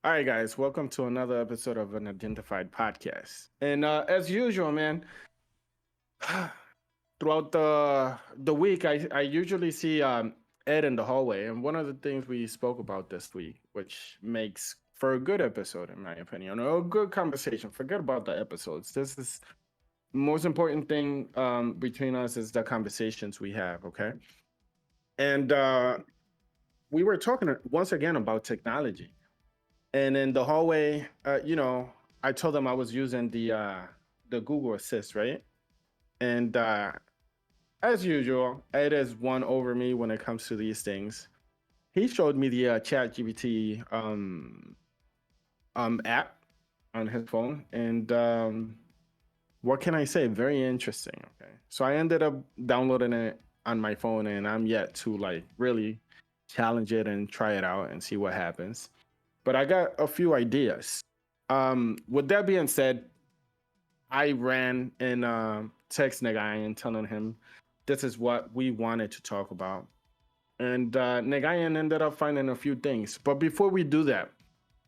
All right, guys, welcome to another episode of Unidentified Podcast. And as usual, man, throughout the week, I usually see Ed in the hallway, and one of the things we spoke about this week, which makes for a good episode, in my opinion, or a good conversation. Forget about the episodes. This is most important thing between us is the conversations we have. Okay, and we were talking once again about technology. And in the hallway, I told them I was using the Google Assist, right? And as usual, Ed is one over me when it comes to these things. He showed me the Chat GPT app on his phone, and what can I say? Very interesting. Okay, so I ended up downloading it on my phone, and I'm yet to like really challenge it and try it out and see what happens. But I got a few ideas. With that being said, I ran and text Nagayan telling him this is what we wanted to talk about. And Nagayan ended up finding a few things. But before we do that,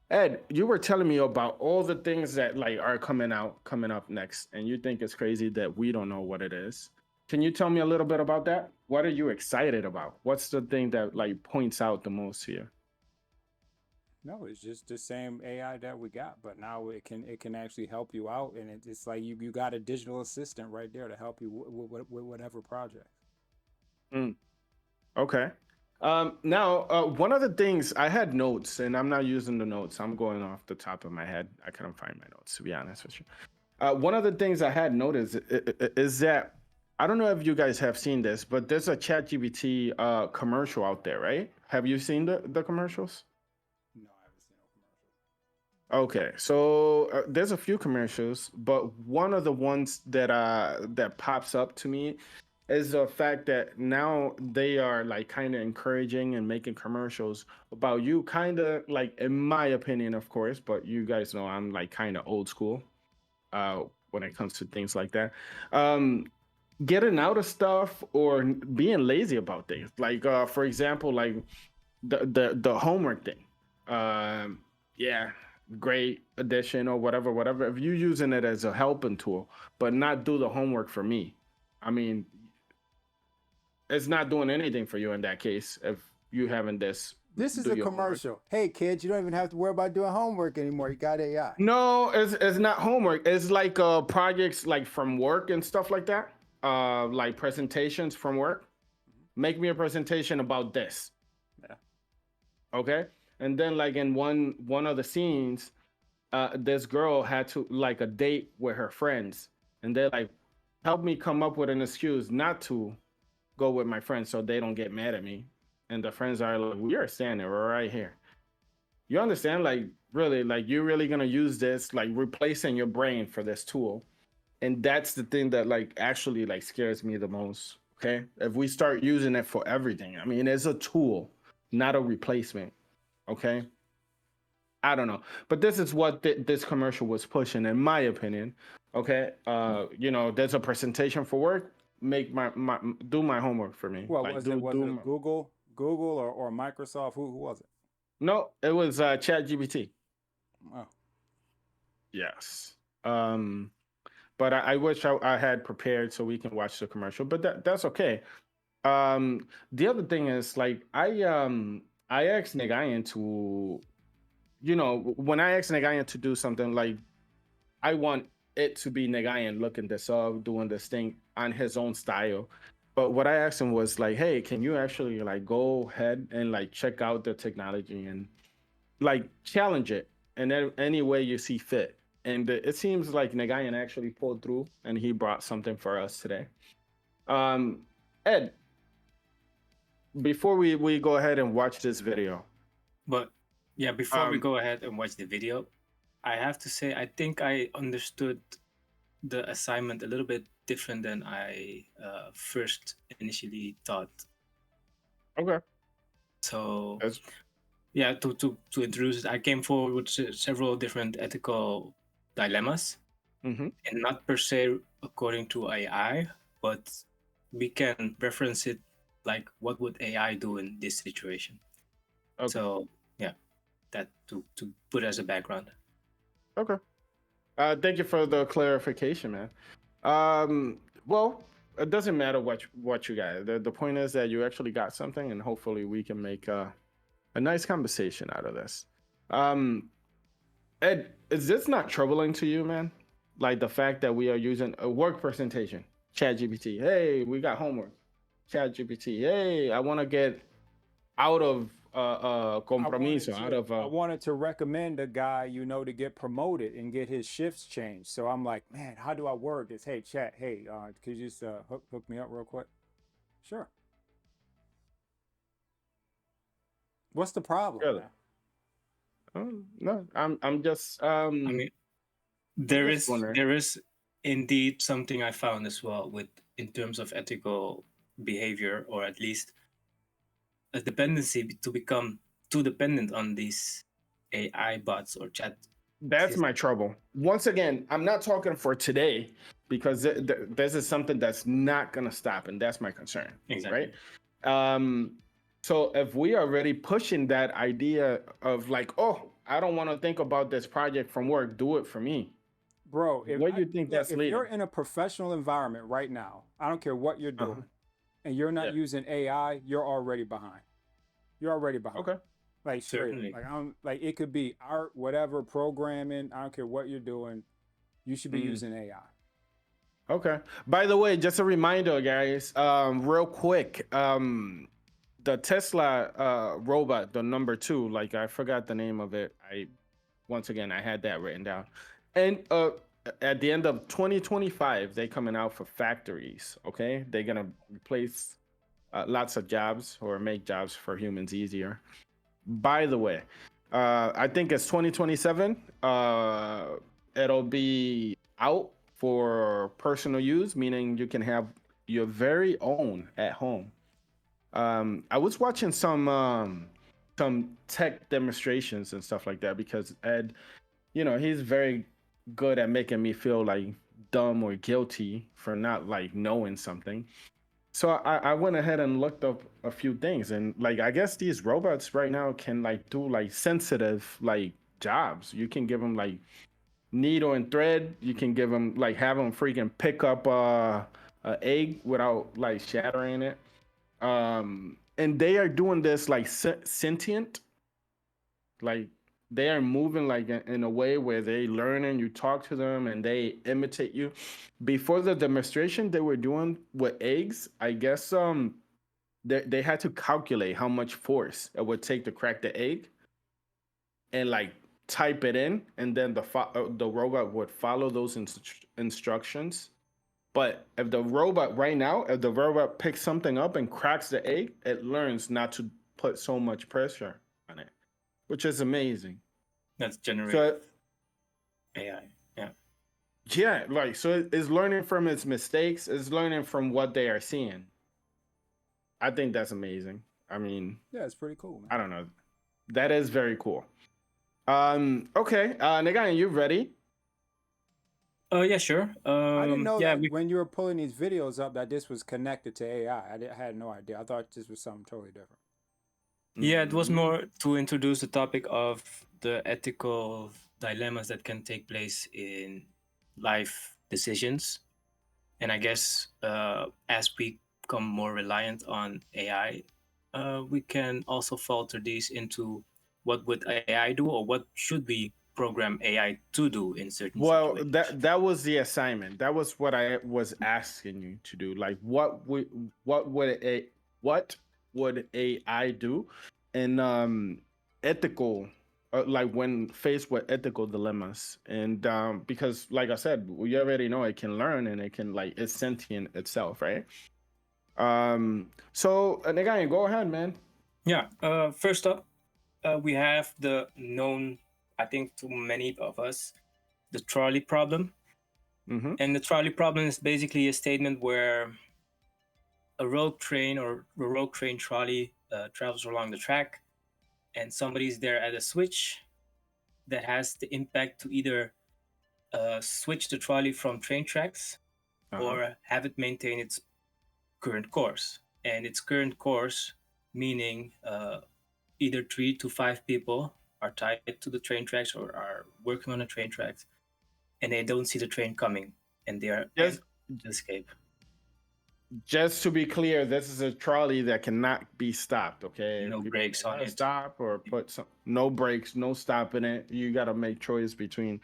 Ed, you were telling me about all the things that like are coming up next, and you think it's crazy that we don't know what it is. Can you tell me a little bit about that? What are you excited about? What's the thing that like points out the most here? No, it's just the same AI that we got, but now it can actually help you out, and it's like you got a digital assistant right there to help you with whatever project. Mm, okay. Now, one of the things I had notes, and I'm not using the notes. I'm going off the top of my head. I couldn't find my notes, to be honest with you. One of the things I had noticed is that I don't know if you guys have seen this, but there's a ChatGPT commercial out there, right? Have you seen the commercials? No, I haven't seen no commercials. Okay, so there's a few commercials, but one of the ones that pops up to me is the fact that now they are like kind of encouraging and making commercials about you, kind of like, in my opinion, of course, but you guys know I'm like kind of old school when it comes to things like that. Um, Getting out of stuff or being lazy about things, like for example, like the homework thing. Yeah, great addition or whatever. If you're using it as a helping tool, but not do the homework for me, I mean, it's not doing anything for you in that case. If you having this, This is do a your homework. commercial. Hey kids, you don't even have to worry about doing homework anymore. You got AI. No, it's not homework. It's like projects like from work and stuff like that. Like presentations from work. Make me a presentation about this. Yeah. Okay. And then like in one of the scenes, this girl had to like a date with her friends, and they're like, help me come up with an excuse not to go with my friends so they don't get mad at me. And the friends are like, we are standing right here. You understand? Like, really, like you're really gonna use this, like replacing your brain for this tool. And that's the thing that like actually like scares me the most. Okay. If we start using it for everything, I mean, it's a tool, not a replacement. Okay. I don't know, but this is what this commercial was pushing, in my opinion. Okay, there's a presentation for work. Make my do my homework for me. What Like was it? Was do it my, Google or Microsoft? Who was it? no. It was Chat GPT. Oh, Yes. Um, but I wish I had prepared so we can watch the commercial. But that's okay. The other thing is like I asked Nagayan to, when I asked Nagayan to do something like I want it to be Nagayan looking this up, doing this thing on his own style. But what I asked him was like, hey, can you actually like go ahead and like check out the technology and like challenge it in any way you see fit? And it seems like Nagayan actually pulled through and he brought something for us today. Um, Ed, before we go ahead and watch this video, But yeah, before we um, go ahead and watch the video, I have to say I think I understood the assignment a little bit different than I first initially thought. okay, So that's, yeah, to introduce it, I came forward with several different ethical dilemmas, mm-hmm, and not per se according to AI, but we can reference it like what would AI do in this situation. okay. So yeah, that to put as a background. Okay. Thank you for the clarification, man. Well, it doesn't matter what you got. The point is that you actually got something, and hopefully we can make a nice conversation out of this. Um, Ed, is this not troubling to you, man? Like the fact that we are using a work presentation, ChatGPT. Hey, we got homework. ChatGPT. Hey, I want to get out of compromiso, out of I wanted to recommend a guy, to get promoted and get his shifts changed. So I'm like, man, how do I word this? Hey, chat. Hey, could you just hook me up real quick? Sure. What's the problem? Really? No, I'm just I mean, there just is wondering. there is indeed something I found as well with in terms of ethical behavior, or at least a dependency to become too dependent on these AI bots or chat. That's my trouble. Once again, I'm not talking for today because this is something that's not gonna stop, and that's my concern. Exactly. Right. So if we are already pushing that idea of like, oh, I don't want to think about this project from work, do it for me. Bro, What do you think that's if leading? you're in a professional environment right now, I don't care what you're doing, and you're not using AI, you're already behind. You're already behind. Okay. Like straight. Certainly. Like it could be art, whatever, programming. I don't care what you're doing. You should be using AI. Okay. By the way, just a reminder, guys, real quick, the Tesla robot, the number 2, like I forgot the name of it. Once again, I had that written down. And at the end of 2025, they coming out for factories. Okay, they're gonna replace lots of jobs or make jobs for humans easier. By the way, I think it's 2027. It'll be out for personal use, meaning you can have your very own at home. I was watching some tech demonstrations and stuff like that because Ed, he's very good at making me feel like dumb or guilty for not like knowing something. So I went ahead and looked up a few things, and like I guess these robots right now can like do like sensitive like jobs. You can give them like needle and thread. You can give them like have them freaking pick up a egg without like shattering it. And they are doing this like sentient, like they are moving like in a way where they learn and you talk to them and they imitate you. Before the demonstration they were doing with eggs, I guess they had to calculate how much force it would take to crack the egg and like type it in, and then the robot would follow those instructions. But if the robot picks something up and cracks the egg, it learns not to put so much pressure on it, which is amazing. That's generated So AI. Yeah. yeah, like so it's learning from its mistakes, it's learning from what they are seeing. I think that's amazing. I mean, yeah, it's pretty cool, man. I don't know. That is very cool. Okay, Nagayan, you ready? Yeah, sure. I didn't know yeah, that when you were pulling these videos up that this was connected to AI. I had no idea. I thought this was something totally different. Yeah, it was more to introduce the topic of the ethical dilemmas that can take place in life decisions. And I guess as we become more reliant on AI, we can also filter these into what would AI do, or what should we program AI to do in certain situations. That was the assignment. That was what I was asking you to do. Like, what would AI do, and ethical, like when faced with ethical dilemmas, and because like I said, we already know it can learn and it can like it's sentient itself, right? So Nagayan, go ahead, man. Yeah. First up, we have the known, I think to many of us, the trolley problem. Mm-hmm. And the trolley problem is basically a statement where a rogue train or a rogue train trolley travels along the track, and somebody's there at a switch that has the impact to either switch the trolley from train tracks or have it maintain its current course. And its current course meaning either 3 to 5 people are tied to the train tracks or are working on the train tracks, and they don't see the train coming, and they are Just to escape. just to be clear, this is a trolley that cannot be stopped. Okay, if No people brakes on want to it. stop or put some no brakes, no stopping it. You got to make a choice between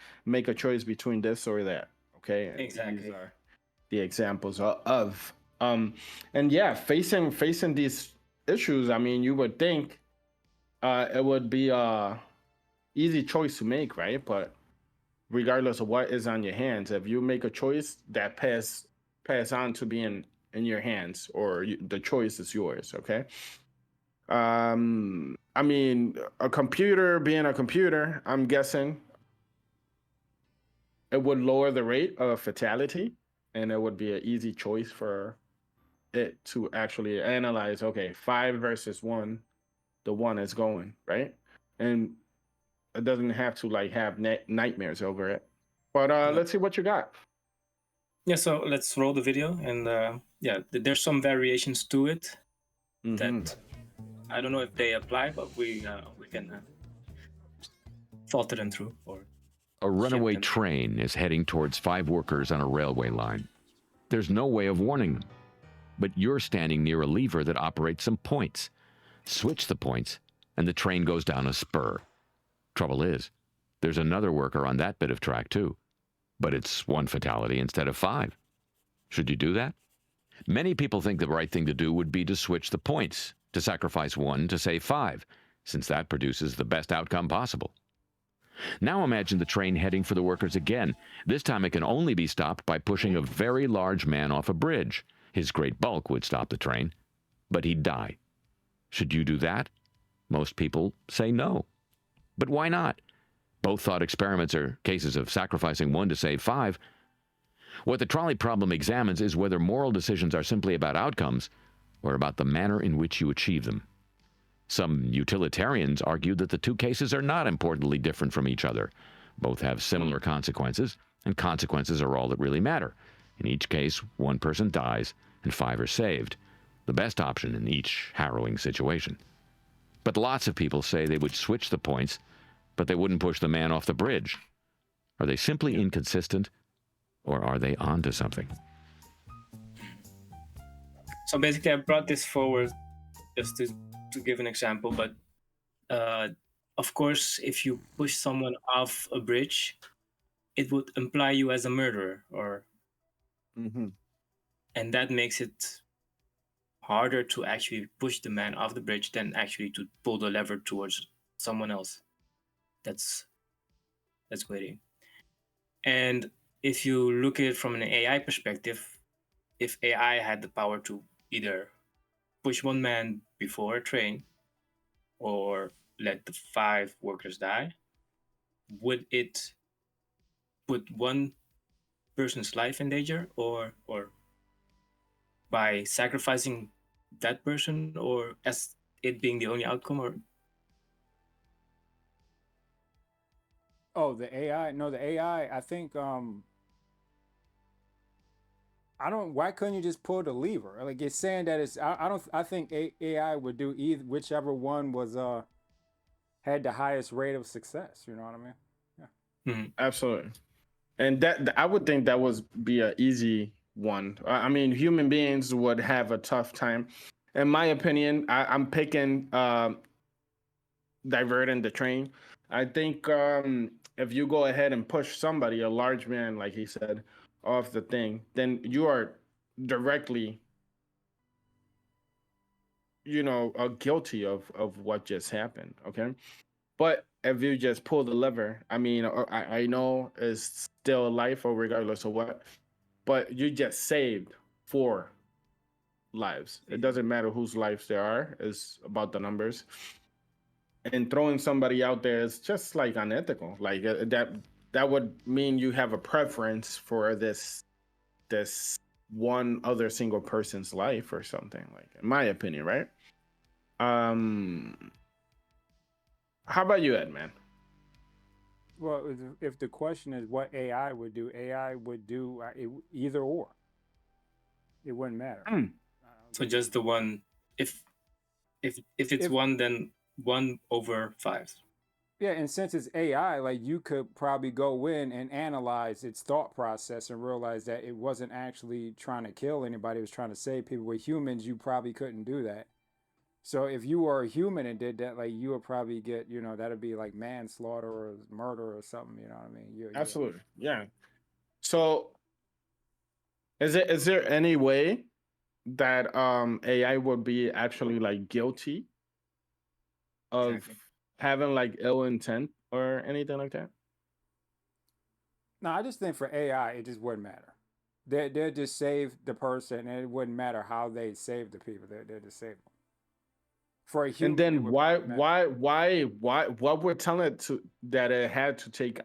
this or that. Okay, and these Exactly. are the examples of and yeah, facing these issues. I mean, you would think it would be a easy choice to make, right? But regardless of what is on your hands, if you make a choice, that pass on to being in your hands, or the choice is yours. Okay. I mean, a computer being a computer, I'm guessing it would lower the rate of fatality, and it would be an easy choice for it to actually analyze. Okay, 5 versus 1, the one is going right, and it doesn't have to like have nightmares over it. But Yeah. let's see what you got. Yeah, so let's roll the video, and yeah, there's some variations to it that I don't know if they apply, but we can filter them through or A runaway them. train is heading towards 5 workers on a railway line. There's no way of warning them, but you're standing near a lever that operates some points. Switch the points, and the train goes down a spur. Trouble is, there's another worker on that bit of track too, but it's 1 fatality instead of 5. Should you do that? Many people think the right thing to do would be to switch the points, to sacrifice 1 to save 5, since that produces the best outcome possible. Now imagine the train heading for the workers again. This time it can only be stopped by pushing a very large man off a bridge. His great bulk would stop the train, but he'd die. Should you do that? Most people say no. But why not? Both thought experiments are cases of sacrificing 1 to save 5. What the trolley problem examines is whether moral decisions are simply about outcomes or about the manner in which you achieve them. Some utilitarians argue that the 2 cases are not importantly different from each other. Both have similar consequences, and consequences are all that really matter. In each case, 1 person dies and 5 are saved, the best option in each harrowing situation. But lots of people say they would switch the points, but they wouldn't push the man off the bridge. Are they simply inconsistent, or are they onto something? So basically, I brought this forward just to give an example, but of course, if you push someone off a bridge, it would imply you as a murderer, or and that makes it harder to actually push the man off the bridge than actually to pull the lever towards someone else that's waiting. And if you look at it from an AI perspective, if AI had the power to either push 1 man before a train or let the 5 workers die, would it put 1 person's life in danger, or by sacrificing that person, or as it being the only outcome? Or The AI. No, the AI. I think. I don't. Why couldn't you just pull the lever? Like it's saying that it's. I don't. I think AI would do either whichever one was had the highest rate of success. You know what I mean? Yeah. Absolutely. And that I would think that would be an easy one. I mean, human beings would have a tough time. In my opinion, I'm picking diverting the train. I think if you go ahead and push somebody, a large man, like he said, off the thing, then you are directly, guilty of what just happened. Okay. But if you just pull the lever, I mean, I know it's still life or regardless of what, but you just saved 4 lives. It doesn't matter whose lives there are, it's about the numbers. And throwing somebody out there is just like unethical. Like that would mean you have a preference for this one other single person's life or something, like, in my opinion, right? How about you, Ed, man? Well, if the question is what AI would do either or. It wouldn't matter. So just the 1. If it's 1, then 1 over 5. Yeah, and since it's AI, like you could probably go in and analyze its thought process and realize that it wasn't actually trying to kill anybody, it was trying to save people. With humans, you probably couldn't do that. So if you were a human and did that, like you would probably get, that'd be like manslaughter or murder or something. You know what I mean? You Absolutely. Yeah. So is there any way that AI would be actually like guilty of Exactly. having like ill intent or anything like that? No, I just think for AI, it just wouldn't matter. They just save the person, and it wouldn't matter how they save the people. They just save them. For a And human, it then would probably matter. why what we're telling it to that it had to take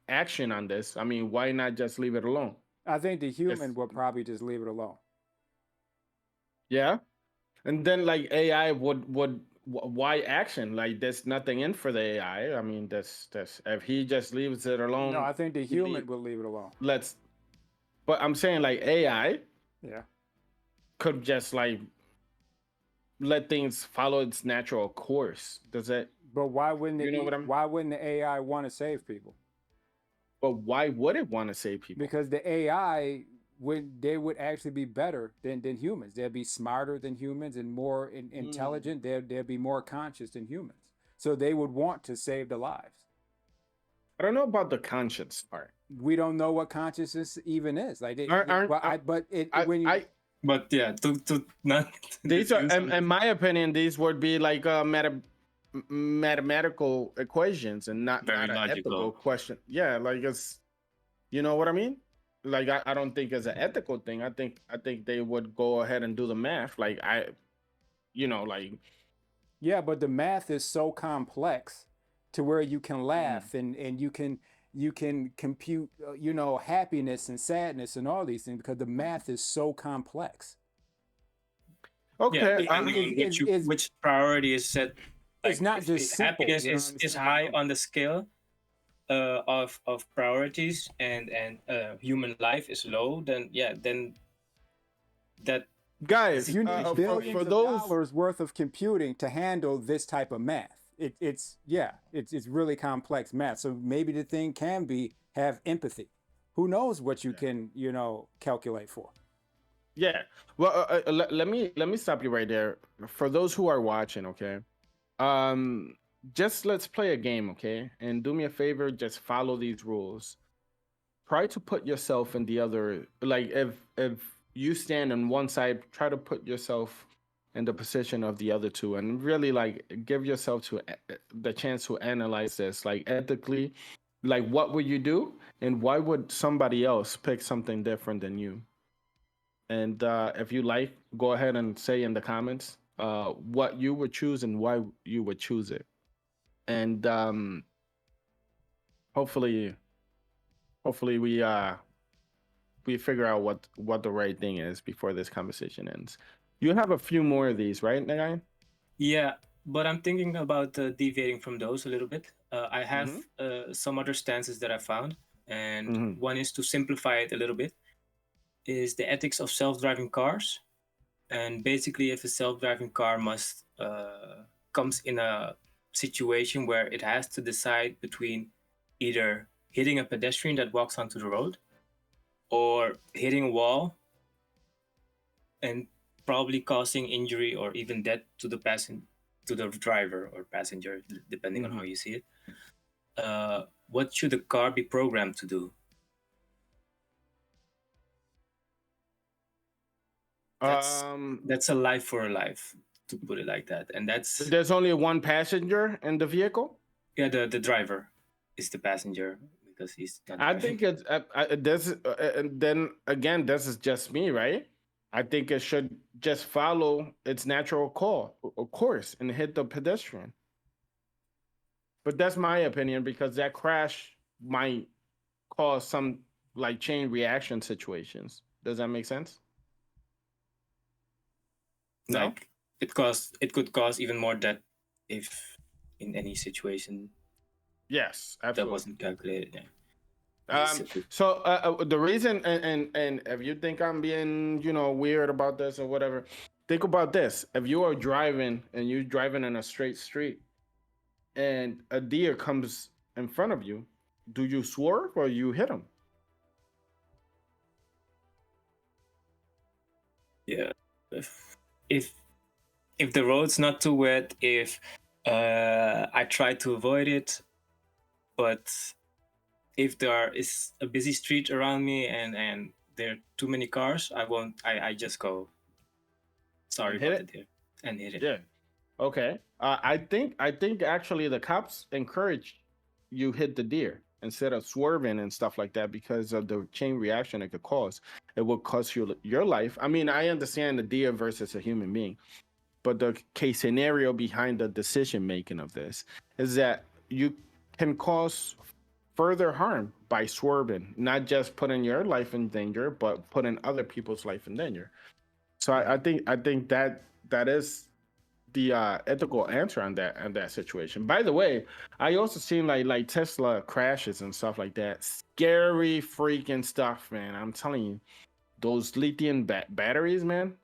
action on this? I mean, why not just leave it alone? I think the If human would probably just leave it alone. yeah, and then like AI would why action? Like there's nothing in for the AI. I mean, that's if he just leaves it No, alone, I think the he leave, human would leave it alone. let's. But I'm saying like AI Yeah. could just like let things follow its natural course. Does that But why wouldn't you know what I'm? why wouldn't the AI want to save people? But why would it want to save people? Because the AI would actually be better than humans. They'd be smarter than humans and more Mm. intelligent. They'd be more conscious than humans. So they would want to save the lives. I don't know about the conscience part. We don't know what consciousness even is. Like, Aren't but when you I But yeah, to not these are diffuse on in my opinion these would be like mathematical equations and very not an ethical logical. question. Yeah, like it's you know what I mean? Like I don't think it's an ethical thing. I think they would go ahead and do the math. Like like yeah, but the math is so complex to where you can mm. laugh and you can compute happiness and sadness and all these things because the math is so complex. Yeah, Okay. It, depending it, on it, it's which priority is set. it's Like not if just simple. happiness You know what I'm is saying? high on the scale of priorities, and human life is low, then yeah, then that Guys, You need situation will for billions be. of those dollars worth of computing to handle this type of math. It's really complex math. So maybe the thing can be have empathy. Who knows what you can calculate for? yeah. Well, let me stop you right there. For those who are watching, okay. Um, just let's play a game, okay? And do me a favor, just follow these rules. Try to put yourself in the other, like if you stand on one side, try to put yourself in the position of the other two, and really like give yourself the chance to analyze this, like ethically, like what would you do, and why would somebody else pick something different than you? And if you like, go ahead and say in the comments what you would choose and why you would choose it. And hopefully, hopefully we figure out what the right thing is before this conversation ends. You have a few more of these, right, Nagai? Yeah, but I'm thinking about deviating from those a little bit. I have Mm-hmm. some other stances that I found, and Mm-hmm. one is to simplify it a little bit. Is the ethics of self-driving cars, and basically, if a self-driving car must comes in a situation where it has to decide between either hitting a pedestrian that walks onto the road or hitting a wall and probably causing injury or even death to the driver or passenger, depending on Mm-hmm. how you see it. What should the car be programmed to do? That's Um, that's a life for a life, to put it like that. And that's there's only one passenger in the vehicle. yeah, the driver is the passenger because he's not I driving. think it's this, and then again, this is just me, right? I think it should just follow its natural course, and hit the pedestrian. But that's my opinion because that crash might cause some like chain reaction situations. Does that make sense? No. Like it could cause even more death if in any situation Yes, that absolutely. wasn't calculated. Yeah. Um, so the reason, and if you think I'm being, weird about this or whatever, think about this. If you are driving and you're driving in a straight street and a deer comes in front of you, do you swerve or you hit him? Yeah. If if the road's not too wet, if I try to avoid it, but if there is a busy street around me and there are too many cars, I won't. I just go. Sorry And hit about it? it here and hit it. Yeah. Okay. I think actually the cops encourage you hit the deer instead of swerving and stuff like that because of the chain reaction it could cause. It will cost you your life. I mean, I understand the deer versus a human being, but the case scenario behind the decision making of this is that you can cause further harm by swerving, not just putting your life in danger, but putting other people's life in danger. So I think that is the ethical answer on that situation. By the way, I also seen like Tesla crashes and stuff like that. Scary freaking stuff, man. I'm telling you, those lithium batteries, man.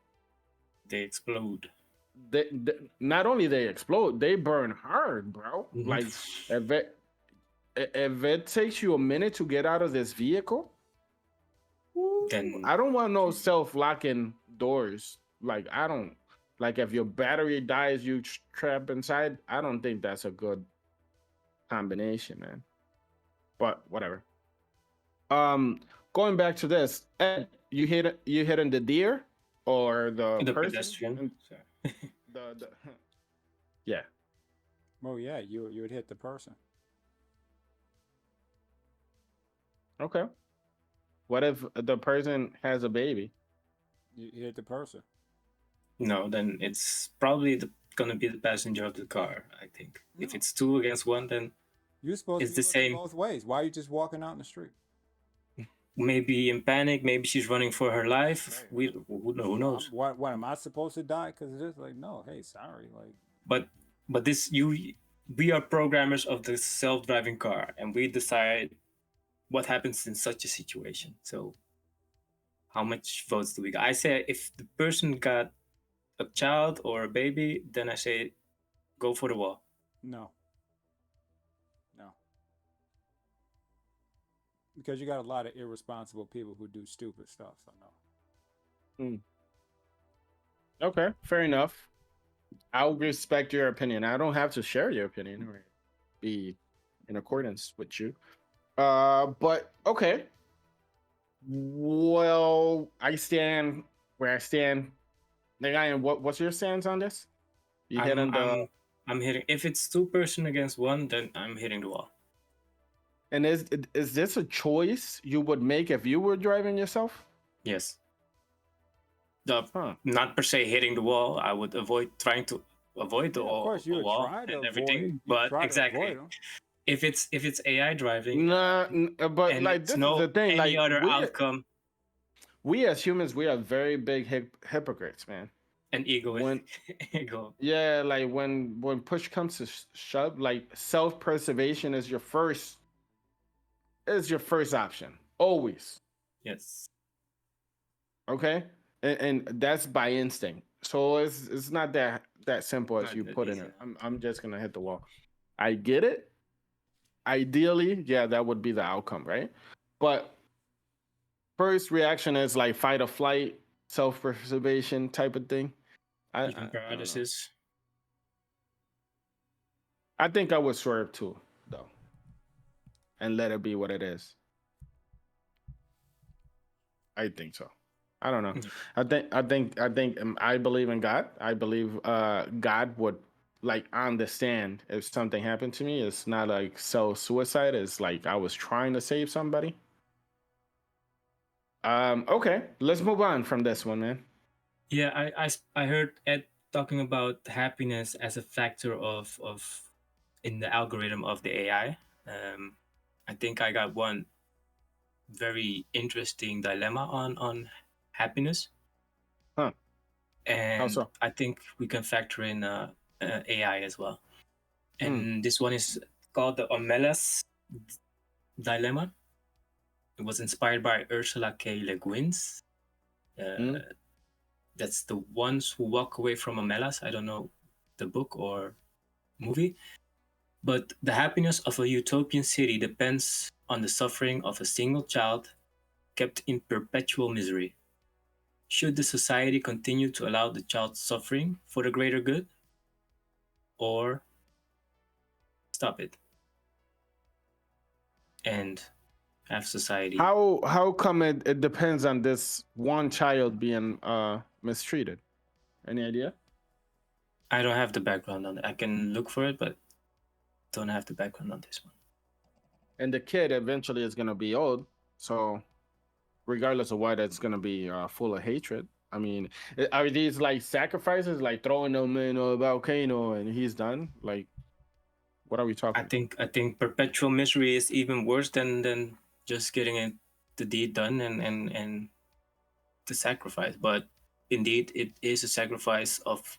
They explode. They not only they explode, they burn hard, bro. Mhm. Like if it takes you a minute to get out of this vehicle, Then I don't want no self-locking doors. Like I don't like if your battery dies, you trap inside. I don't think that's a good combination, man. But whatever. Um, going back to this, Ed, you hitting the deer or the the person? pedestrian. So. The yeah. Oh yeah, you would hit the person. Okay. What if the person has a baby? You hit the person. No, then it's probably gonna be the passenger of the car. I think if No. it's 2 against 1, then You're supposed it's to be the looking same. both ways. Why are you just walking out in the street? Maybe in panic. Maybe she's running for her life. Right. Who knows? What am I supposed to die because of this? Like, no, hey, sorry. Like, But this we are programmers of the self-driving car, and we decide what happens in such a situation. So how much votes do we got? I say if the person got a child or a baby, then I say go for the wall. no, no, because you got a lot of irresponsible people who do stupid stuff. So no. Okay, fair enough. I'll respect your opinion. I don't have to share your opinion or be in accordance with you. But okay. Well, I stand where I stand. The guy, and what's your stance on this? You I'm, hitting the I'm hitting. If it's 2 person against 1, then I'm hitting the wall. and is this a choice you would make if you were driving yourself? Yes. Huh. Not per se hitting the wall. I would trying to avoid the Yeah, of course, you would wall try to and avoid. everything. You But try to exactly, avoid them. if it's AI driving Nah, but and like it's this is no the thing. any Like other outcome, we as humans, we are very big hypocrites, man. an ego, When ego. yeah, like when push comes to shove, like self-preservation is your first option always. Yes. Okay, and that's by instinct. So it's not that simple as Not you that put in easy. it. I'm just gonna hit the wall. I get it. Ideally, yeah, that would be the outcome, right? But first reaction is like fight or flight, self-preservation type of thing. I Even don't know. paralysis. I think I would swerve too, though, and let it be what it is. I think so. I don't know. Mhm. I believe in God. I believe God would like understand if something happened to me. It's not like suicide. It's like I was trying to save somebody. Okay, let's move on from this one, man. Yeah, I heard Ed talking about happiness as a factor of in the algorithm of the AI. I think I got one very interesting dilemma on happiness, Huh. How and so? I think we can factor in AI as well. Hmm. And this one is called the Omelas dilemma. It was inspired by Ursula K. Le Guin's. Hmm. That's the ones who walk away from Omelas. I don't know the book or movie, But the happiness of a utopian city depends on the suffering of a single child kept in perpetual misery. Should the society continue to allow the child's suffering for the greater good, or stop it and have society? How come it depends on this one child being mistreated? Any idea? I don't have the background on it. I can look for it, but don't have the background on this one. And the kid eventually is gonna be old, so regardless of what, it's gonna be full of hatred. I mean, are these like sacrifices, like throwing them in a volcano and he's done? Like, what are we talking? I think perpetual misery is even worse than just getting it, the deed done and the sacrifice. But indeed, it is a sacrifice of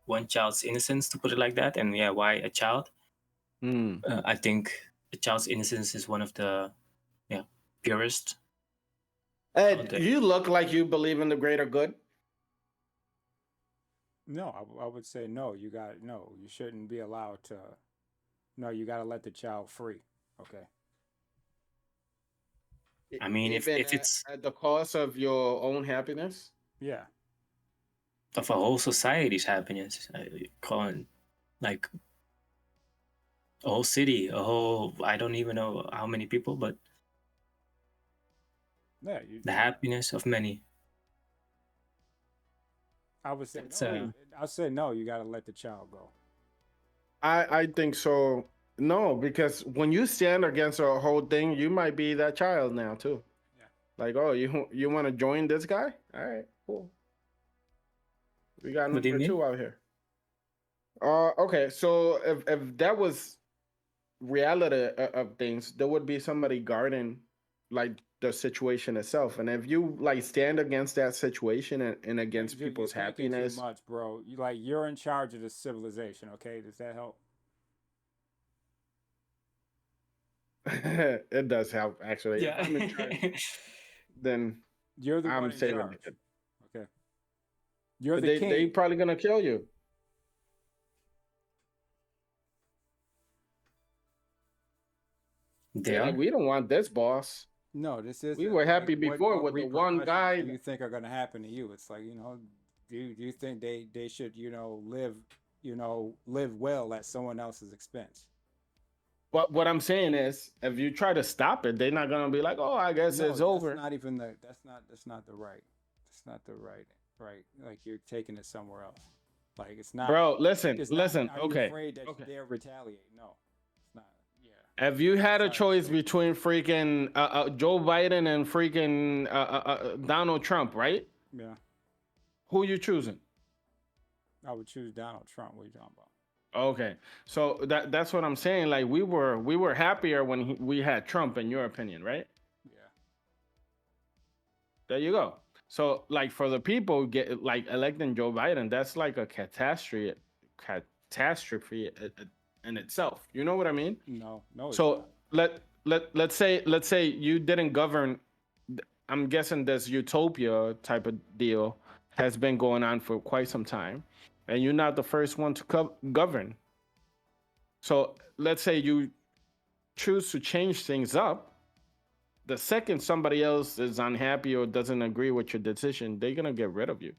one child's innocence, to put it like that. And yeah, why a child? I think a child's innocence is one of the purest. Ed, you look like you believe in the greater good. No, I would say no. You shouldn't be allowed to. No, you got to let the child free. Okay. I mean, if Even it's at the cost of your own happiness. Yeah. of a whole society's happiness, calling like a whole city, a whole, I don't even know how many people, but Yeah. the happiness of many. I would say It's, no. I say no. You got to let the child go. I think so. No, because when you stand against a whole thing, you might be that child now too. Yeah. Like, oh, you want to join this guy? All right, cool. We got What do you number mean? 2 out here. Okay. So if that was reality of things, there would be somebody guarding like the situation itself. And if you like stand against that situation and against You're people's thinking happiness, too much, bro. You're in charge of the civilization. Okay, does that help? it does help actually. Yeah. If I'm in charge, then You're the one I'm in saving charge. the kid. Okay. You're But the they king. probably gonna kill you. They Like, are. we don't want this boss. No, this is. We were happy before what with the one repercussions guy. do you think are going to happen to you? It's like, do you think they should live well at someone else's expense? But what I'm saying is, if you try to stop it, they're not gonna be like, "Oh, I guess No, it's over." Not even the. That's not the right. That's not the right. Like you're taking it somewhere else. Like it's not. Bro, listen. It's not, are you Okay. afraid that Okay. they'll retaliate? No, it's not. Yeah. If you had a Sorry. choice between freaking Joe Biden and freaking Donald Trump, right? Yeah. Who you choosing? I would choose Donald Trump. What are you talking about? Okay, so that's what I'm saying. Like we were happier when we had Trump, in your opinion, right? Yeah. There you go. So like for the people get like electing Joe Biden, that's like a catastrophe in itself. You know what I mean? No. It's So not. let's say you didn't govern. I'm guessing this utopia type of deal has been going on for quite some time, and you're not the first one to govern. So let's say you choose to change things up. The second somebody else is unhappy or doesn't agree with your decision, they're gonna get rid of you.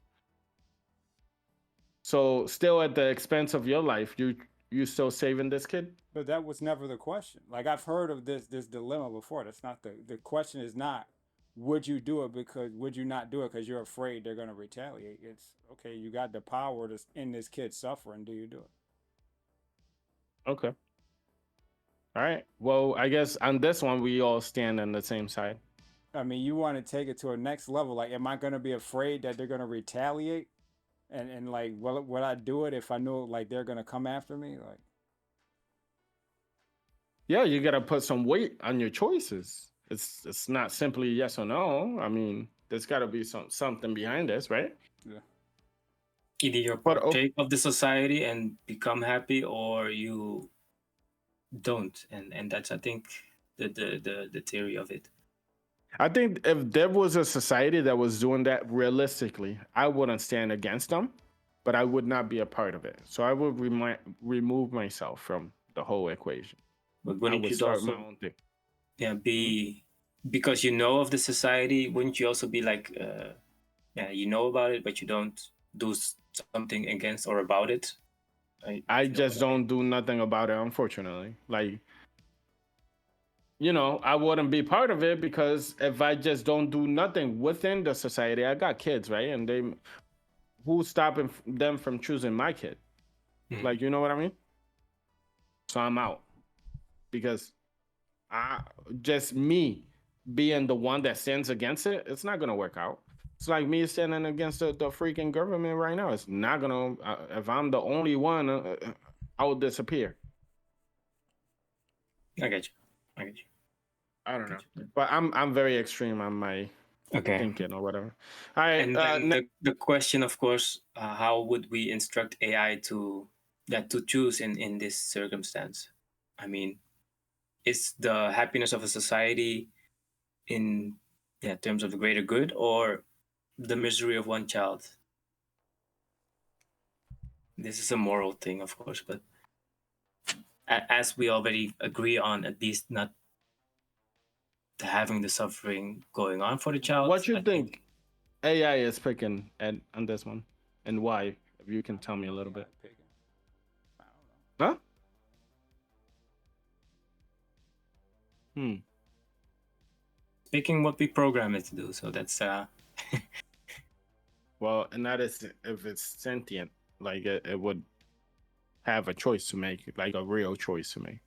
So still at the expense of your life, you still saving this kid? But that was never the question. Like I've heard of this dilemma before. That's not the question. Is not would you do it because would you not do it because you're afraid they're gonna retaliate. It's okay. You got the power to end this kid's suffering. Do you do it? Okay. All right. Well, I guess on this one we all stand on the same side. I mean, you want to take it to a next level. Like, am I gonna be afraid that they're gonna retaliate? And like, would I do it if I knew like they're gonna come after me? Like, Yeah, you gotta put some weight on your choices. It's not simply yes or no. I mean, there's gotta be something behind this, right? yeah. Either you partake of the society and become happy, or you don't, and that's, I think, the theory of it. I think if there was a society that was doing that realistically, I wouldn't stand against them, but I would not be a part of it. So I would remove myself from the whole equation. But I wouldn't would you start my also own thing. be because you know of the society? Wouldn't you also be like you know about it, but you don't do something against or about it? I just don't do nothing about it, unfortunately. Like, I wouldn't be part of it because if I just don't do nothing within the society, I got kids, right? And who's stopping them from choosing my kid? Like, you know what I mean? So I'm out because just me being the one that sins against it, it's not gonna work out. It's like me standing against the freaking government right now. It's not gonna. If I'm the only one, I will disappear. I get you. I don't know, but I'm very extreme on my thinking or whatever. All right. And then the question, of course, how would we instruct AI to choose in this circumstance? I mean, is the happiness of a society in terms of the greater good or the misery of one child? This is a moral thing, of course, but as we already agree on, at least not having the suffering going on for the child. What you think AI is picking on this one, and why? If you can tell me a little bit. Huh? Picking what we program it to do. So that's well, and that is if it's sentient, like it would have a choice to make, like a real choice to make.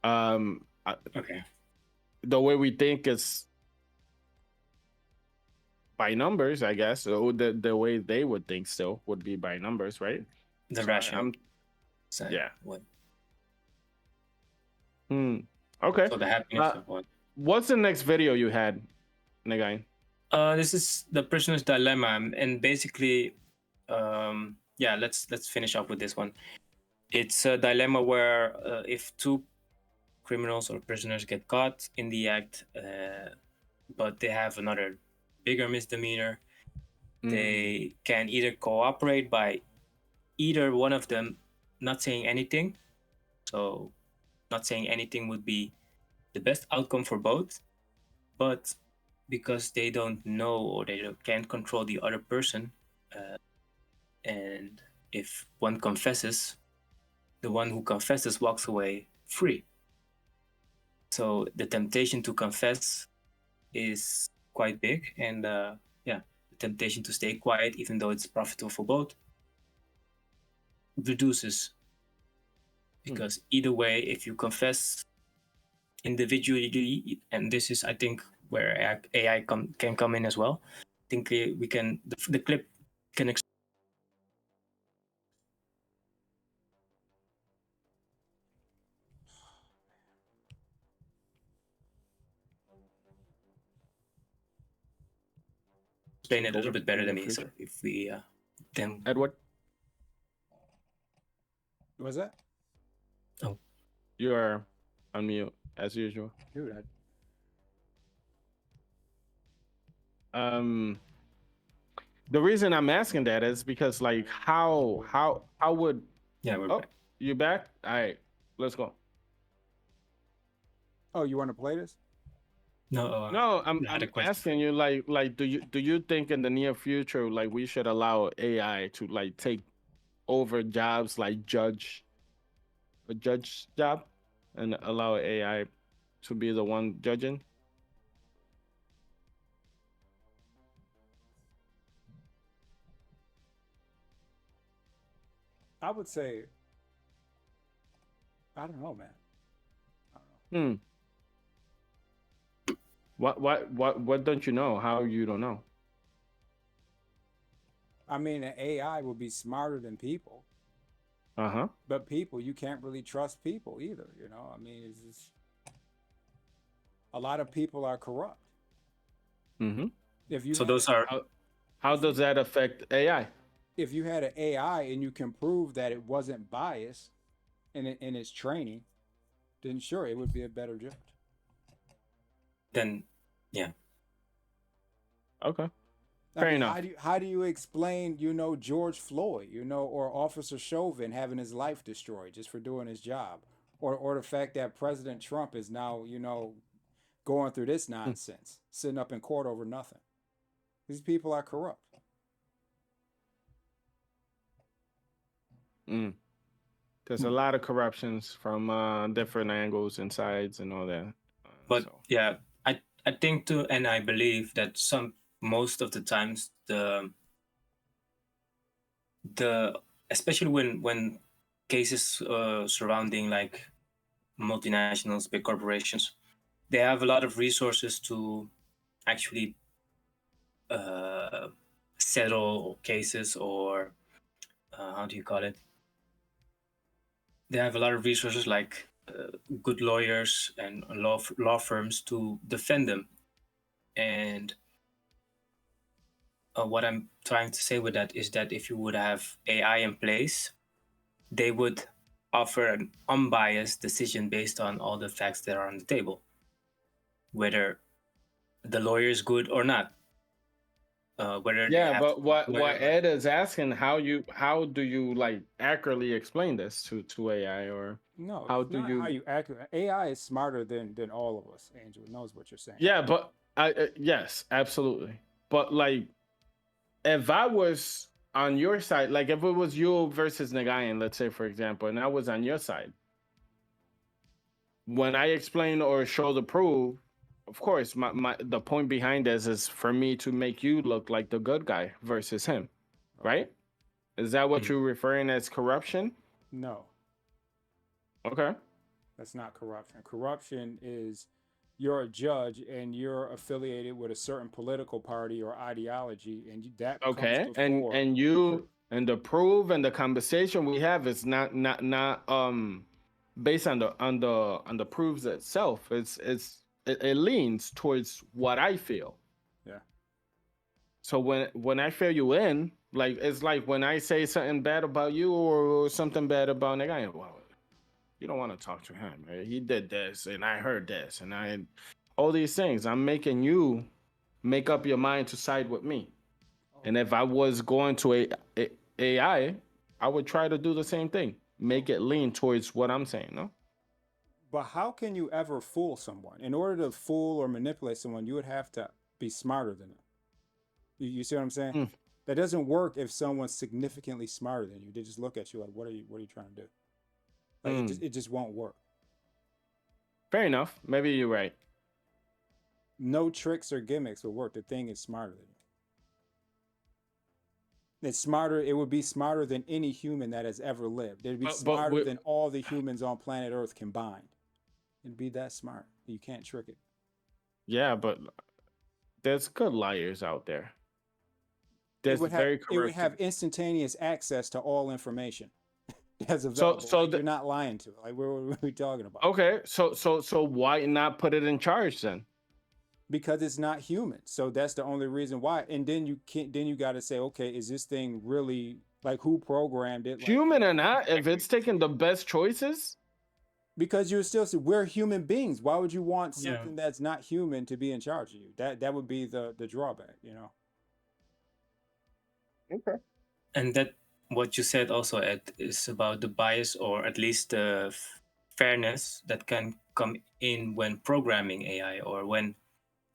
okay. The way we think is by numbers, I guess. So the way they would think still would be by numbers, right? The So rational. Yeah. What? Okay. So the happiness of what? What's the next video you had, Nagain? This is the prisoner's dilemma, and basically, let's finish up with this one. It's a dilemma where if two criminals or prisoners get caught in the act, but they have another bigger misdemeanor, they can either cooperate by either one of them not saying anything. So not saying anything would be the best outcome for both, but because they don't know or they can't control the other person, and if one confesses, the one who confesses walks away free. So the temptation to confess is quite big, and the temptation to stay quiet, even though it's profitable for both, reduces. Because either way, if you confess individually, and this is, I think, where AI can come in as well. I think we can the clip can explain it a little bit better than me. So if we then Edward, What's that? Oh, you are on mute as usual. Dude, the reason I'm asking that is because like how would we're oh back. you back? All right, let's go. Oh, you want to play this? No, I'm asking you like do you think in the near future like we should allow AI to like take over jobs like a judge job and allow AI to be the one judging? I would say, I don't know, man. I don't know. What don't you know? How you don't know? I mean, an AI will be smarter than people. But people, you can't really trust people either. You know, I mean, it's just, a lot of people are corrupt. If you So those are how does that affect AI? If you had an AI and you can prove that it wasn't biased in its training, then sure, it would be a better judge. Then, yeah. Okay. I Fair mean, enough. how do you explain, George Floyd, or Officer Chauvin having his life destroyed just for doing his job, or the fact that President Trump is now, going through this nonsense, sitting up in court over nothing. These people are corrupt. Mm. There's a lot of corruptions from different angles and sides and all that. But So yeah, I think too, and I believe that most of the times the especially when cases surrounding like multinationals, big corporations, they have a lot of resources to actually uh, settle cases, or how do you call it? They have a lot of resources like good lawyers and law firms to defend them. And what I'm trying to say with that is that if you would have AI in place, they would offer an unbiased decision based on all the facts that are on the table, whether the lawyer is good or not. Whether they yeah, have but what lawyer. Ed is asking, how do you like accurately explain this to AI, or No, how it's do not how you? you act. AI is smarter than all of us. Angel knows what you're saying. Yeah, but yes, absolutely. But like, if I was on your side, like if it was you versus Nagayan, let's say for example, and I was on your side, when I explain or show the proof, of course, my the point behind this is for me to make you look like the good guy versus him, Okay. right? Is that what Mhm. you're referring as corruption? No, Okay. that's not corruption. Corruption is you're a judge and you're affiliated with a certain political party or ideology, and that comes Okay. And before and proof. you and the proof and the conversation we have is not based on the proofs itself. It leans towards what I feel. Yeah. So when I fill you in, like it's like when I say something bad about you or something bad about Nigga, well, you don't want to talk to him. Right? He did this, and I heard this, and I all these things. I'm making you make up your mind to side with me. And if I was going to AI, I would try to do the same thing. Make it lean towards what I'm saying. No. But how can you ever fool someone? In order to fool or manipulate someone, you would have to be smarter than them. You see what I'm saying? Mm. That doesn't work if someone's significantly smarter than you. They just look at you like, what are you trying to do? Like it just won't work. Fair enough. Maybe you're right. No tricks or gimmicks will work. The thing is smarter than you. It's smarter. It would be smarter than any human that has ever lived. It'd be But smarter than all the humans on planet Earth combined. It'd be that smart. You can't trick it. yeah, but there's good liars out there. There's very It would corrupt. have instantaneous access to all information that's So available. so Like, the, you're not lying to it. Like what are we talking about? okay. So why not put it in charge then? Because it's not human. So that's the only reason why. And then you can't. Then you got to say, okay, is this thing really like who programmed it? Like, Human or not, if it's taking the best choices, because you're still we're human beings. Why would you want Yeah. something that's not human to be in charge of you? That would be the drawback. okay. And that what you said also, Ed, is about the bias, or at least the fairness that can come in when programming AI, or when,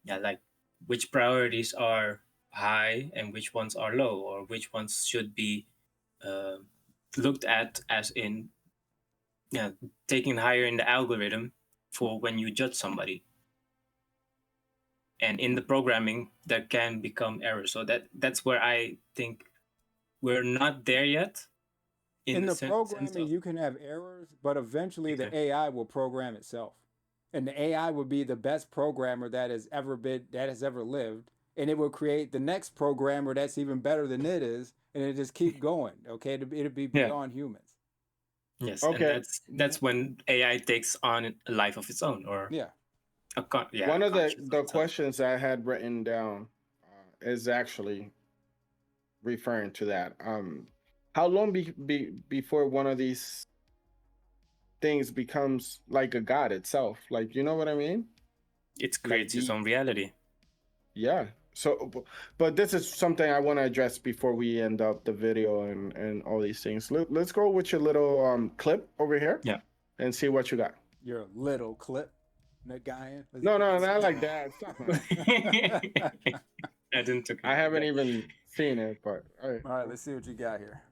yeah, like which priorities are high and which ones are low, or which ones should be uh, looked at as in, yeah, taking higher in the algorithm for when you judge somebody. And in the programming, that can become errors. So that's where I think we're not there yet. In the Sense programming, of, you can have errors, but eventually the okay. AI will program itself, and the AI will be the best programmer that has ever lived, and it will create the next programmer that's even better than it is, and it just keep going. Okay, it'll be Yeah. beyond humans. Yes, Okay. and that's when AI takes on a life of its own, or Yeah. One of the conscious of its own. questions I had written down is actually referring to that. How long before one of these things becomes like a god itself? Like, you know what I mean? It creates its the- own reality. Yeah. So, but this is something I want to address before we end up the video and all these things. Let's go with your little clip over here. Yeah. And see what you got. Your little clip, Nagayan. No, not like that. Stop, man. I didn't took it. I haven't even seen it, but all right. All right, let's see what you got here.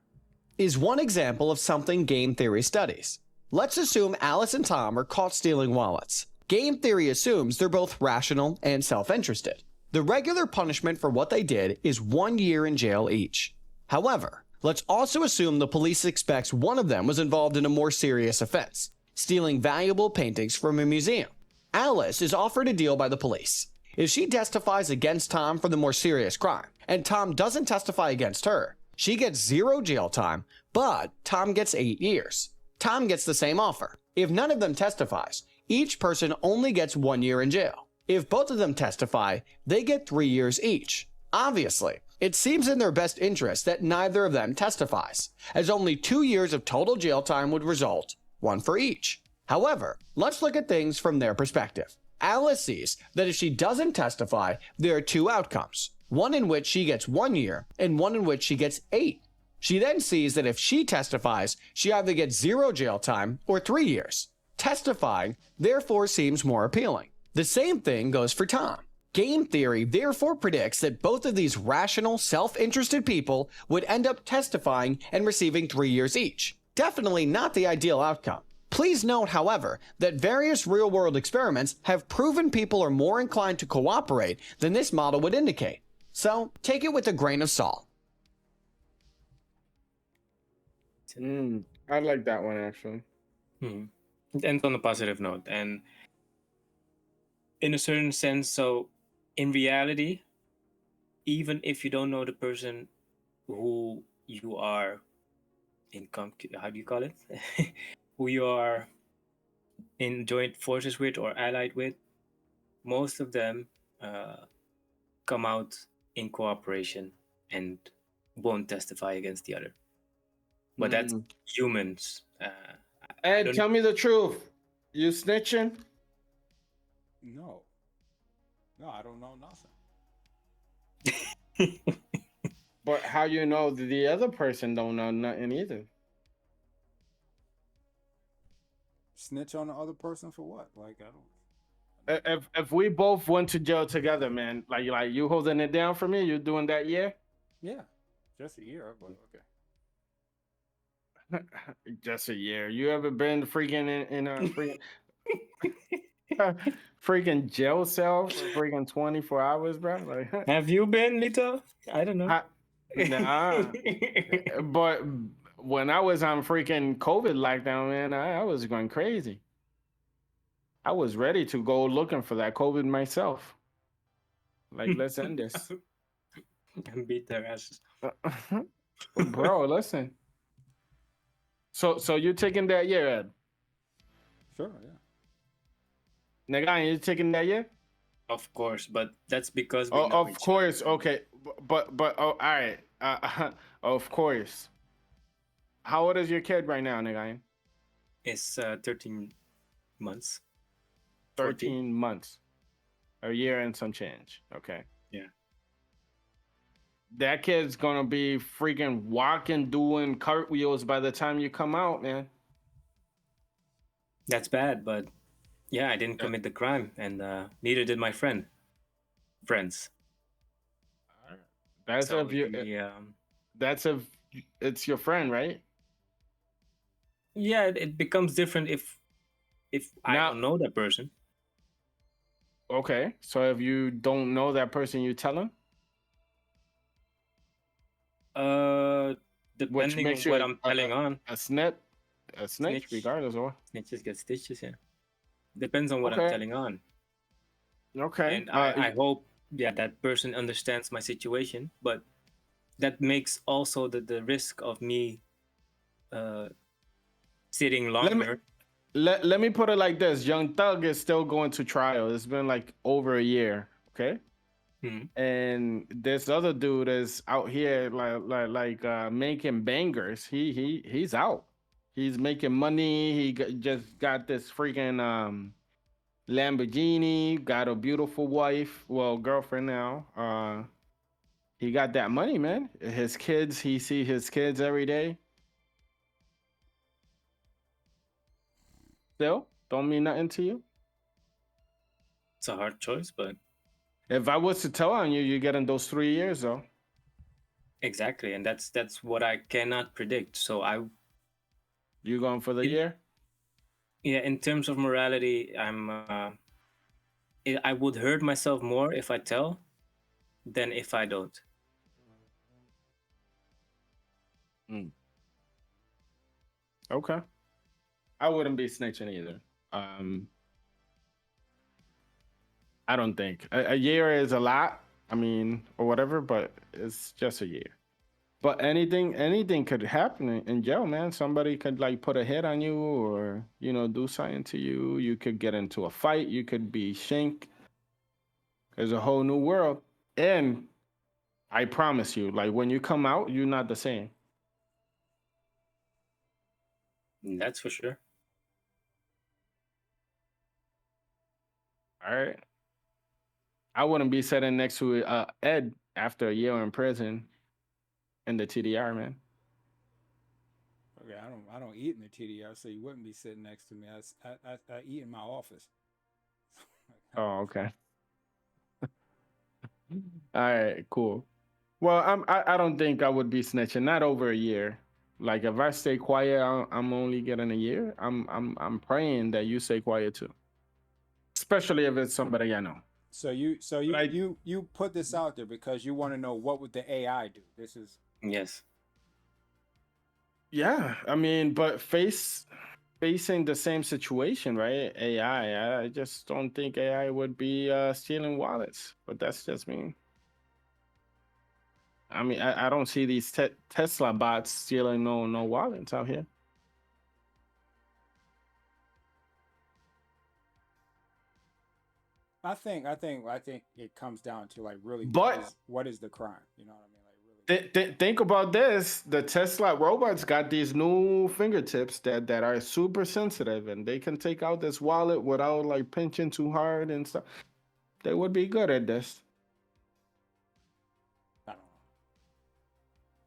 Is one example of something game theory studies. Let's assume Alice and Tom are caught stealing wallets. Game theory assumes they're both rational and self-interested. The regular punishment for what they did is 1 year in jail each. However, let's also assume the police expects one of them was involved in a more serious offense, stealing valuable paintings from a museum. Alice is offered a deal by the police. If she testifies against Tom for the more serious crime, and Tom doesn't testify against her, she gets 0 jail time, but Tom gets 8 years. Tom gets the same offer. If none of them testifies, each person only gets 1 year in jail. If both of them testify, they get 3 years each. Obviously, it seems in their best interest that neither of them testifies, as only 2 years of total jail time would result, 1 for each. However, let's look at things from their perspective. Alice sees that if she doesn't testify, there are 2 outcomes, one in which she gets 1 year and one in which she gets 8. She then sees that if she testifies, she either gets 0 jail time or 3 years. Testifying, therefore, seems more appealing. The same thing goes for Tom. Game theory therefore predicts that both of these rational, self-interested people would end up testifying and receiving 3 years each. Definitely not the ideal outcome. Please note, however, that various real-world experiments have proven people are more inclined to cooperate than this model would indicate. So, take it with a grain of salt. I like that one, actually. It ends on a positive note. And in a certain sense, so in reality, even if you don't know the person who you are how do you call it? Who you are in joint forces with or allied with, most of them come out in cooperation and won't testify against the other. But that's humans. Ed, tell me the truth. You snitching? No, I don't know nothing. But how you know that the other person don't know nothing either? Snitch on the other person for what? Like, I don't. If we both went to jail together, man, like you holding it down for me, you doing that year? Yeah, just a year, but okay. Just a year. You ever been freaking in a freaking jail cell for freaking 24 hours, bro? Like, Have you been, Lito? I don't know. Nah. But when I was on freaking COVID lockdown, man, I was going crazy. I was ready to go looking for that COVID myself. Like, let's end this. And beat their asses. Bro, listen. So you taking that year, Ed? Sure, yeah. Nagayan, you taking that year? Of course, but that's because we Oh, know of each course. other. Okay, but oh, all right. Of course. How old is your kid right now, Nagayan? It's 13 months. 13 months. A year and some change. Okay. Yeah. That kid's gonna be freaking walking, doing cartwheels by the time you come out, man. That's bad, but yeah, I didn't commit the crime, and neither did my friends. That's So if you. That's if it's your friend, right? yeah, it becomes different if I Now- don't know that person. Okay. So if you don't know that person, you tell him. Depending on makes you what I'm telling on, A snitch, Snitch. regardless of what. snitches get stitches. Yeah, depends on what I'm Okay. telling on, Okay. and I hope that person understands my situation. But that makes also the risk of me sitting longer. Let me put it like this: Young Thug is still going to trial. It's been like over a year. Okay. Mhm. And this other dude is out here making bangers. He's out. He's making money. Just got this freaking Lamborghini, got a beautiful wife, well, girlfriend now. He got that money, man. His kids, he see his kids every day. Still, don't mean nothing to you. It's a hard choice, but If I was to tell on you, you get in those 3 years though. exactly, and that's what I cannot predict. So You going for the In- year? yeah, in terms of morality, I would hurt myself more if I tell than if I don't. Okay. I wouldn't be snitching either. Um, I don't think a year is a lot. I mean, or whatever, but it's just a year. But anything could happen in jail, man. Somebody could like put a hit on you, or do something to you. You could get into a fight. You could be shanked. There's a whole new world, and I promise you, like when you come out, you're not the same. That's for sure. All right. I wouldn't be sitting next to Ed after a year in prison in the TDR, man. Okay, I don't eat in the TDR, so you wouldn't be sitting next to me. I eat in my office. Oh, okay. All right, cool. Well, I don't think I would be snitching. Not over a year. Like if I stay quiet, I'm only getting a year. I'm praying that you stay quiet too. Especially if it's somebody I know. So you put this out there because you want to know what would the AI do. This is Yes. Yeah, I mean, but facing the same situation, right? AI. I just don't think AI would be stealing wallets. But that's just me. I mean, I don't see these Tesla bots stealing no wallets out here. I think it comes down to like really But what is the crime? You know what I mean? Like really. think about this: the Tesla robots got these new fingertips that are super sensitive, and they can take out this wallet without like pinching too hard and stuff. They would be good at this. I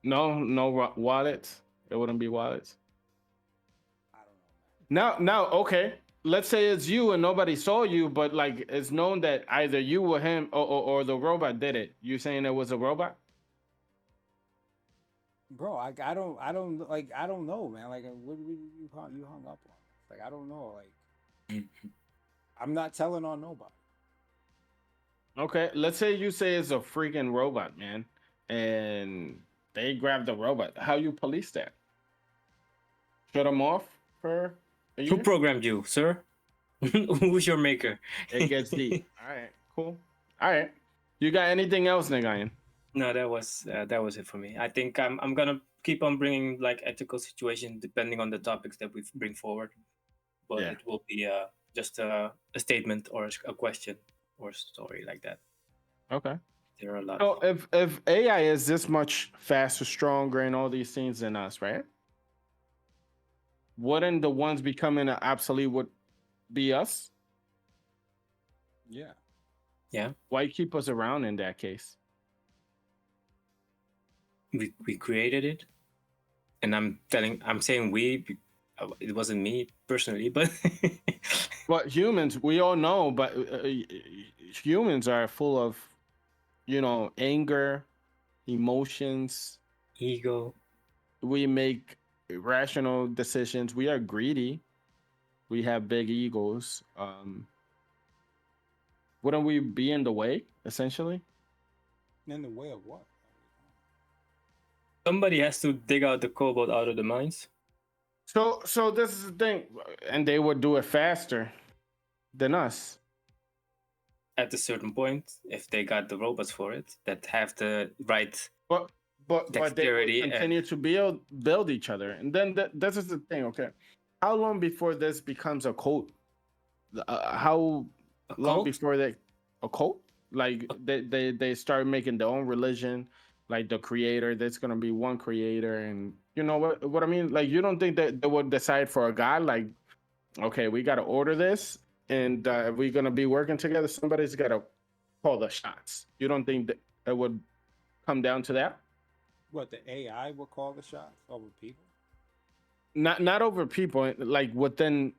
don't know. No wallets. It wouldn't be wallets. I don't know, man. Now, okay. Let's say it's you and nobody saw you, but like it's known that either you or him or the robot did it. You saying it was a robot? Bro, I don't like I don't know, man. Like what you hung up on? Like I don't know. Like I'm not telling on nobody. Okay. Let's say you say it's a freaking robot, man, and they grab the robot. How you police that? Shut them off for a Who year? programmed you, sir? Who's your maker? It gets deep. All right. Cool. All right. You got anything else, Nagayan? No, that was it for me. I think I'm gonna keep on bringing like ethical situations depending on the topics that we bring forward, but Yeah. it will be just a statement or a question or a story like that. Okay. There are a lot. So if AI is this much faster, stronger, and all these things than us, right? Wouldn't the ones becoming obsolete would be us? Yeah. Yeah, Why keep us around in that case? we created it, and I'm saying it wasn't me personally, but But humans, we all know, but humans are full of, anger, emotions. ego. We make irrational decisions. We are greedy. We have big egos. Wouldn't we be in the way, essentially? In the way of what? Somebody has to dig out the cobalt out of the mines. So this is the thing, and they would do it faster than us. At a certain point, if they got the robots for it that have the right But they will dexterity continue to build each other, and then this is the thing. Okay, how long before this becomes a cult? How long cult? before a cult? Like they start making their own religion, like the creator. There's gonna be one creator, and you know what I mean. Like you don't think that they would decide for a god? Like, okay, we gotta order this. and if we're gonna be working together, somebody's gotta call the shots. You don't think that it would come down to that? What, the AI will call the shots over people? Not over people, like within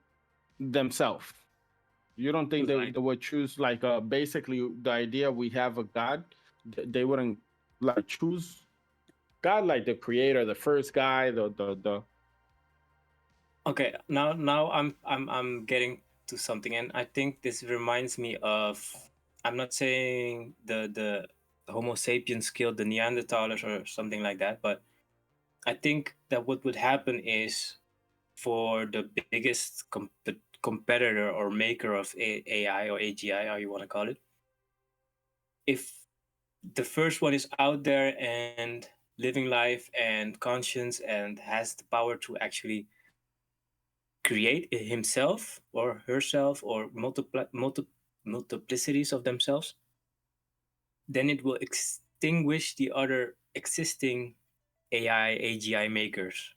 themselves. You don't think Like- they would choose like basically the idea we have a God? They wouldn't like choose God like the creator, the first guy, the Okay, now I'm getting to something, and I think this reminds me of, I'm not saying the Homo sapiens killed the Neanderthalers or something like that, but I think that what would happen is, for the biggest competitor or maker of AI or AGI, how you want to call it, if the first one is out there and living life and conscience and has the power to actually create himself or herself or multiplicities of themselves, then it will extinguish the other existing AI, AGI makers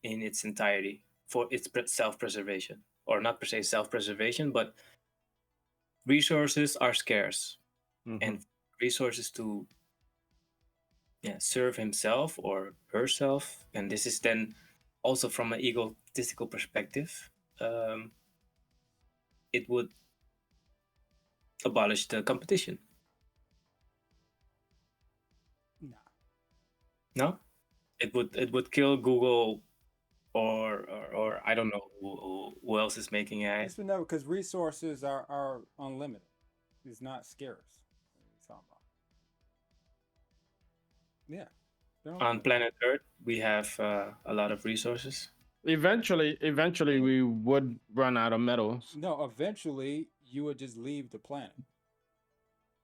in its entirety for its self-preservation. Or not per se self-preservation, but resources are scarce. And resources to serve himself or herself. And this is then also from an egotistical perspective, it would abolish the competition. Nah. No, it would kill Google or I don't know who else is making AI. It's been never, because resources are unlimited. It's not scarce. What are you talking about? Yeah. they're On unlimited. planet Earth, we have a lot of resources. eventually we would run out of metals. No, eventually you would just leave the planet.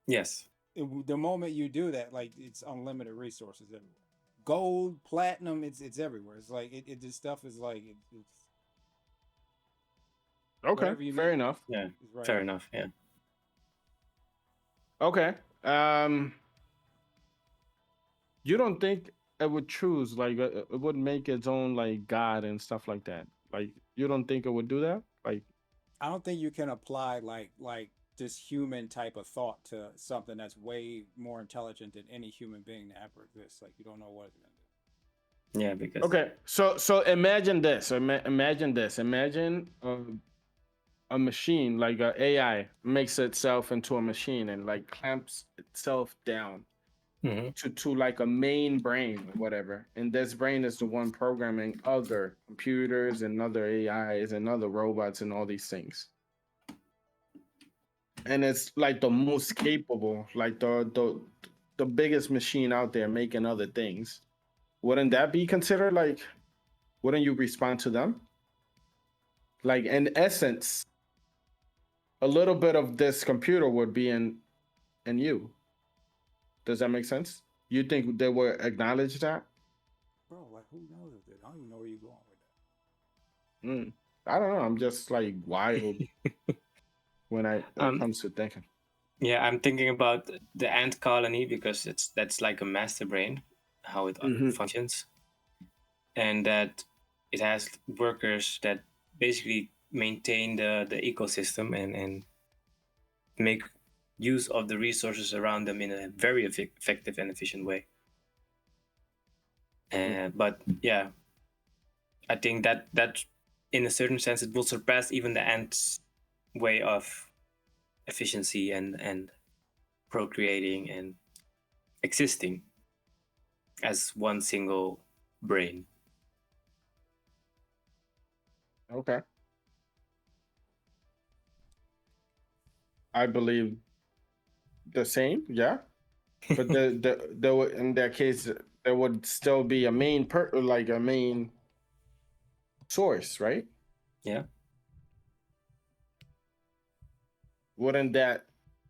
Yes. The moment you do that, like, it's unlimited resources everywhere. Gold, platinum, it's everywhere. It's like this stuff is like it's Okay, whatever you fair need. enough. Yeah. It's right Fair there. enough. Yeah. Okay. You don't think it would choose like it would make its own like God and stuff like that? Like you don't think it would do that? Like I don't think you can apply like this human type of thought to something that's way more intelligent than any human being that ever exists. Like, you don't know what it's gonna do. Yeah. Because okay, so imagine this. Imagine this. Imagine a machine like a AI makes itself into a machine and like clamps itself down Mhm. to like a main brain or whatever, and this brain is the one programming other computers and other AIs and other robots and all these things, and it's like the most capable, like the biggest machine out there making other things. Wouldn't that be considered like, wouldn't you respond to them? Like in essence, a little bit of this computer would be in you. Does that make sense? You think they will acknowledge that? Bro, like, who knows if I don't even know where you're going with that. I don't know. I'm just like wild when it Um, comes to thinking. Yeah, I'm thinking about the ant colony because that's like a master brain, how it Mhm. functions, and that it has workers that basically maintain the ecosystem and make use of the resources around them in a very effective and efficient way. But yeah, I think that in a certain sense it will surpass even the ants' way of efficiency and procreating and existing as one single brain. Okay. I believe the same, yeah. But there would, in that case, there would still be a main like a main source, right? Yeah. Wouldn't that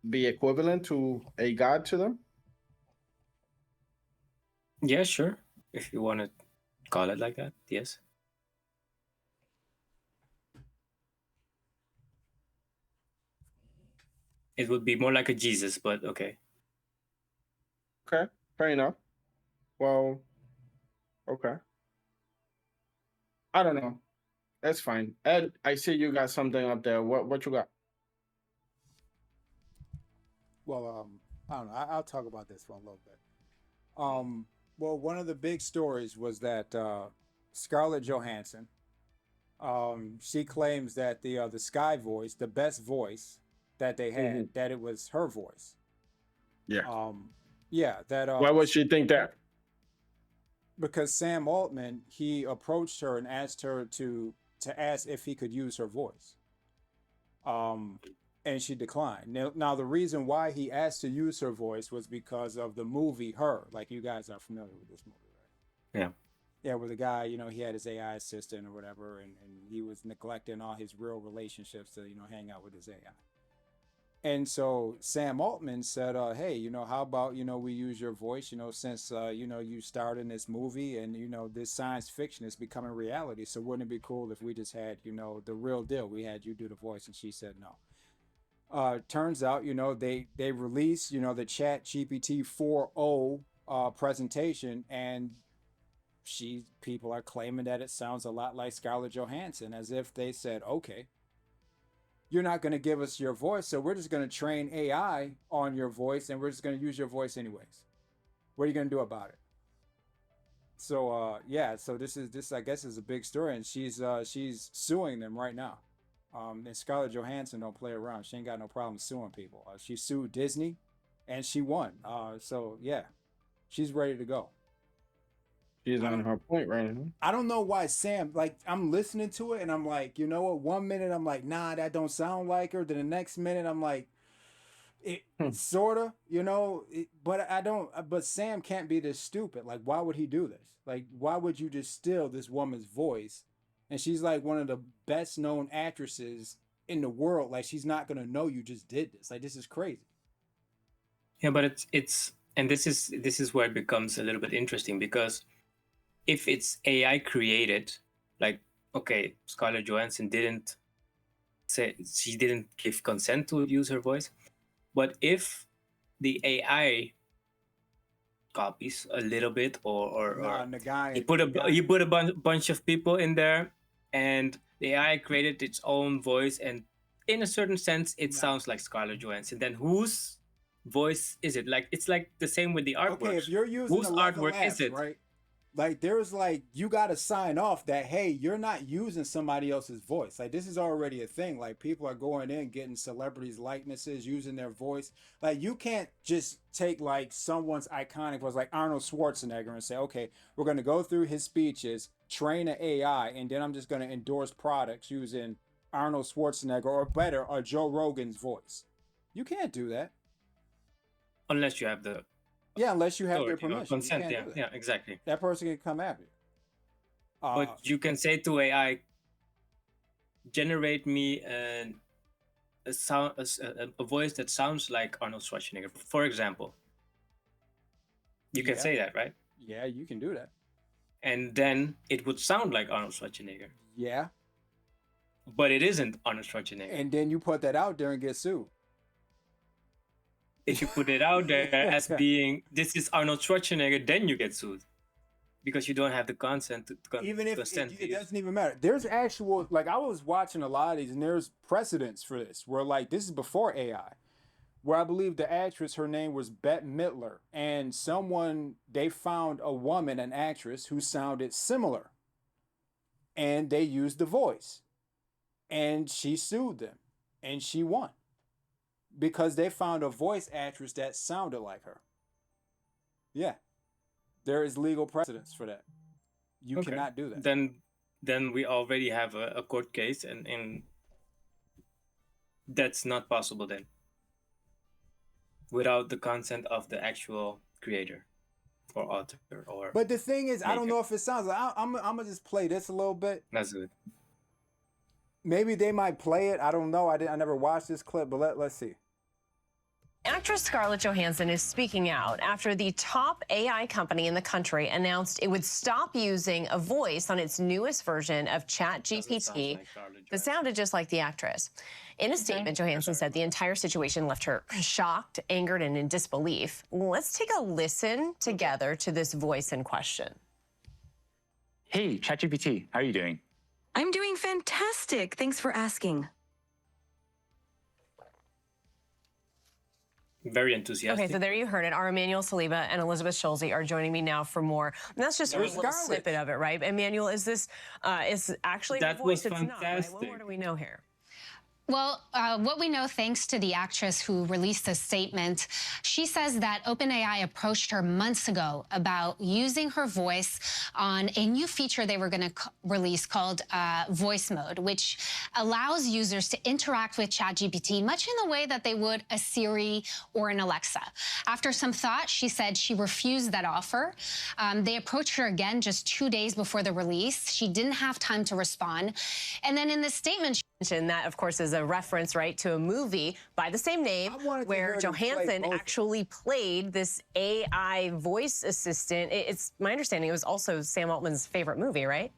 be equivalent to a god to them? Yeah, sure. If you want to call it like that, yes. It would be more like a Jesus, but okay. Okay, fair enough. Well, okay. I don't know. That's fine. Ed, I see you got something up there. What you got? Well, I don't know. I'll talk about this for a little bit. Well, one of the big stories was that Scarlett Johansson, she claims that the Sky voice, the best voice that they had, that it was her voice. Yeah. Yeah, that Why would she think that? because Sam Altman, he approached her and asked her to ask if he could use her voice. And she declined. Now the reason why he asked to use her voice was because of the movie Her. Like, you guys are familiar with this movie, right? Yeah. Yeah, where the guy, he had his AI assistant or whatever, and he was neglecting all his real relationships to, hang out with his AI. And so Sam Altman said, hey, how about, we use your voice, since, you starred in this movie and, this science fiction is becoming reality. So wouldn't it be cool if we just had, the real deal? We had you do the voice. And she said no. Turns out, they released, the Chat GPT 4.0 presentation, and people are claiming that it sounds a lot like Scarlett Johansson, as if they said, okay, you're not going to give us your voice, so we're just going to train AI on your voice, and we're just going to use your voice anyways. What are you going to do about it? So so this I guess is a big story, and she's suing them right now. And Scarlett Johansson don't play around. She ain't got no problem suing people. She sued Disney, and she won. So yeah, she's ready to go. She's on her point right now. I don't know why Sam, like, I'm listening to it and I'm like, you know what? 1 minute I'm like, nah, that don't sound like her. Then the next minute I'm like, it sorta, but I don't. But Sam can't be this stupid. Like, why would he do this? Like, why would you just steal this woman's voice? And she's like one of the best known actresses in the world. Like, she's not gonna know you just did this. Like, this is crazy. Yeah, but it's and this is where it becomes a little bit interesting, because if it's AI created, like, okay, Scarlett Johansson didn't give consent to use her voice, but if the AI copies a little bit, or you put a bunch of people in there, and the AI created its own voice, and in a certain sense it sounds like Scarlett Johansson, then whose voice is it? Like, it's like the same with the artwork. Okay, if you're using whose artwork is it? Right? Like, there's like, you got to sign off that, hey, you're not using somebody else's voice. Like, this is already a thing. Like, people are going in, getting celebrities' likenesses, using their voice. Like, you can't just take like someone's iconic voice, like Arnold Schwarzenegger, and say, okay, we're going to go through his speeches, train an AI, and then I'm just going to endorse products using Arnold Schwarzenegger, or better, or Joe Rogan's voice. You can't do that. Unless you have the unless you have their permission. Consent, yeah, exactly. That person can come after you. But you can say to AI, generate me a voice that sounds like Arnold Schwarzenegger, for example. You can say that, right? Yeah, you can do that. And then it would sound like Arnold Schwarzenegger. Yeah. But it isn't Arnold Schwarzenegger. And then you put that out there and get sued. If you put it out there as being, this is Arnold Schwarzenegger, then you get sued, because you don't have the consent to even if consent it doesn't even matter. There's actual, like, I was watching a lot of these, and there's precedents for this, where, like, this is before AI, where I believe the actress, her name was Bette Midler, and they found a woman, an actress, who sounded similar, and they used the voice, and she sued them, and she won. Because they found a voice actress that sounded like her. Yeah. There is legal precedence for that. You cannot do that. Then we already have a court case, and that's not possible then. Without the consent of the actual creator or author or... But the thing is, I don't know if it sounds like... I'm going to just play this a little bit. That's good. Maybe they might play it. I don't know. I never watched this clip, but let's see. Actress Scarlett Johansson is speaking out after the top AI company in the country announced it would stop using a voice on its newest version of ChatGPT that sounded just like the actress. In a statement, Johansson said the entire situation left her shocked, angered, and in disbelief. Let's take a listen together to this voice in question. Hey, ChatGPT, how are you doing? I'm doing fantastic. Thanks for asking. Very enthusiastic. Okay, so there you heard it. Our Emmanuel Saliba and Elizabeth Schulze are joining me now for more. And that's just a little snippet of it, right? Emmanuel, is this is actually That her voice? was It's not, right? What fantastic. more do we know here? Well, what we know, thanks to the actress who released this statement, she says that OpenAI approached her months ago about using her voice on a new feature they were going to release called voice mode, which allows users to interact with ChatGPT much in the way that they would a Siri or an Alexa. After some thought, she said she refused that offer. They approached her again just 2 days before the release. She didn't have time to respond. And then in this statement, And that, of course, is a reference, right, to a movie by the same name where Johansson actually played this AI voice assistant. It's my understanding it was also Sam Altman's favorite movie, right?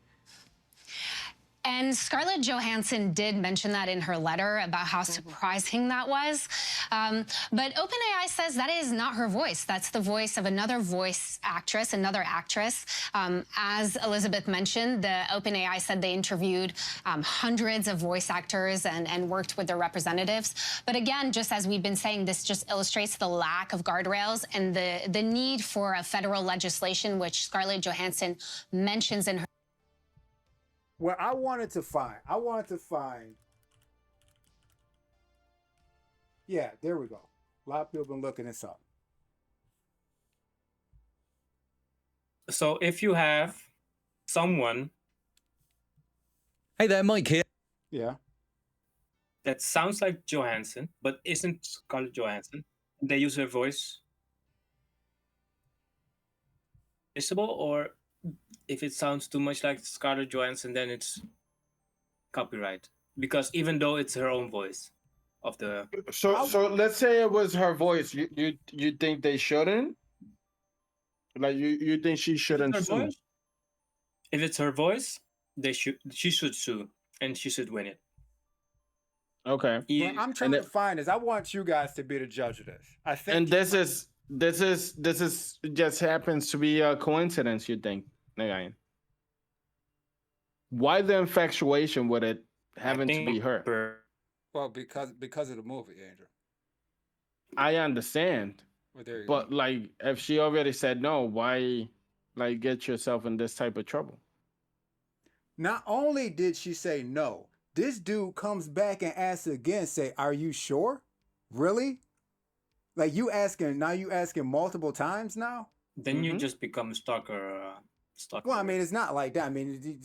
And Scarlett Johansson did mention that in her letter about how surprising that was. But OpenAI says that is not her voice. That's the voice of another voice actress, another actress. As Elizabeth mentioned, the OpenAI said they interviewed hundreds of voice actors and worked with their representatives. But again, just as we've been saying, this just illustrates the lack of guardrails and the need for a federal legislation, which Scarlett Johansson mentions in her. Where I wanted to find. Yeah, there we go. A lot of people have been looking this up. So if you have someone Hey there, Mike here. Yeah. that sounds like Johansson, but isn't Scarlett Johansson, they use her voice, visible, or if it sounds too much like Scarlett Johansson, then it's copyright. Because even though it's her own voice of the So let's say it was her voice. You think they shouldn't? Like you think she shouldn't her sue? voice, if it's her voice, she should sue and she should win it. Okay. What I'm trying to find is I want you guys to be the judge of this. I think And this is just happens to be a coincidence, you think, Nagayan? Why the infatuation with it having to be her? well because of the movie, Andrew. I understand, Well, there you but go. like if she already said no, why like get yourself in this type of trouble? Not only did she say no, this dude comes back and asks again, say, "Are you sure? Really? Like you asking multiple times now?" Then you just become a stalker. Stalker. Well, I mean, it's not like that. I mean,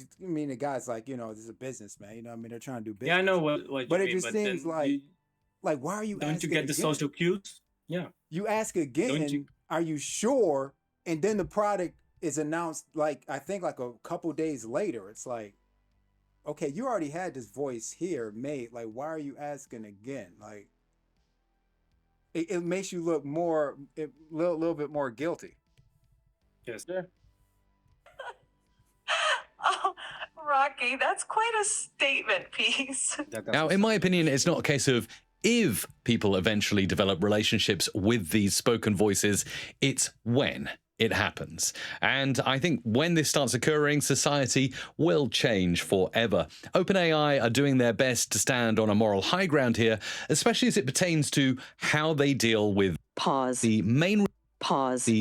the guy's like, this is a business, man. You know, what I mean, they're trying to do business. Yeah, I know what But you it mean, just but seems then like, why are you don't asking you get the again? social cues? Yeah. You ask again, Don't you- are you sure? And then the product is announced, like, I think like a couple days later. It's like, okay, you already had this voice here made. Like, why are you asking again? Like, it makes you look little bit more guilty. Yes. Yeah. Oh, Rocky, that's quite a statement piece. Now, in my opinion, it's not a case of if people eventually develop relationships with these spoken voices, it's when it happens. And I think when this starts occurring, society will change forever. OpenAI are doing their best to stand on a moral high ground here, especially as it pertains to how they deal with Pause. the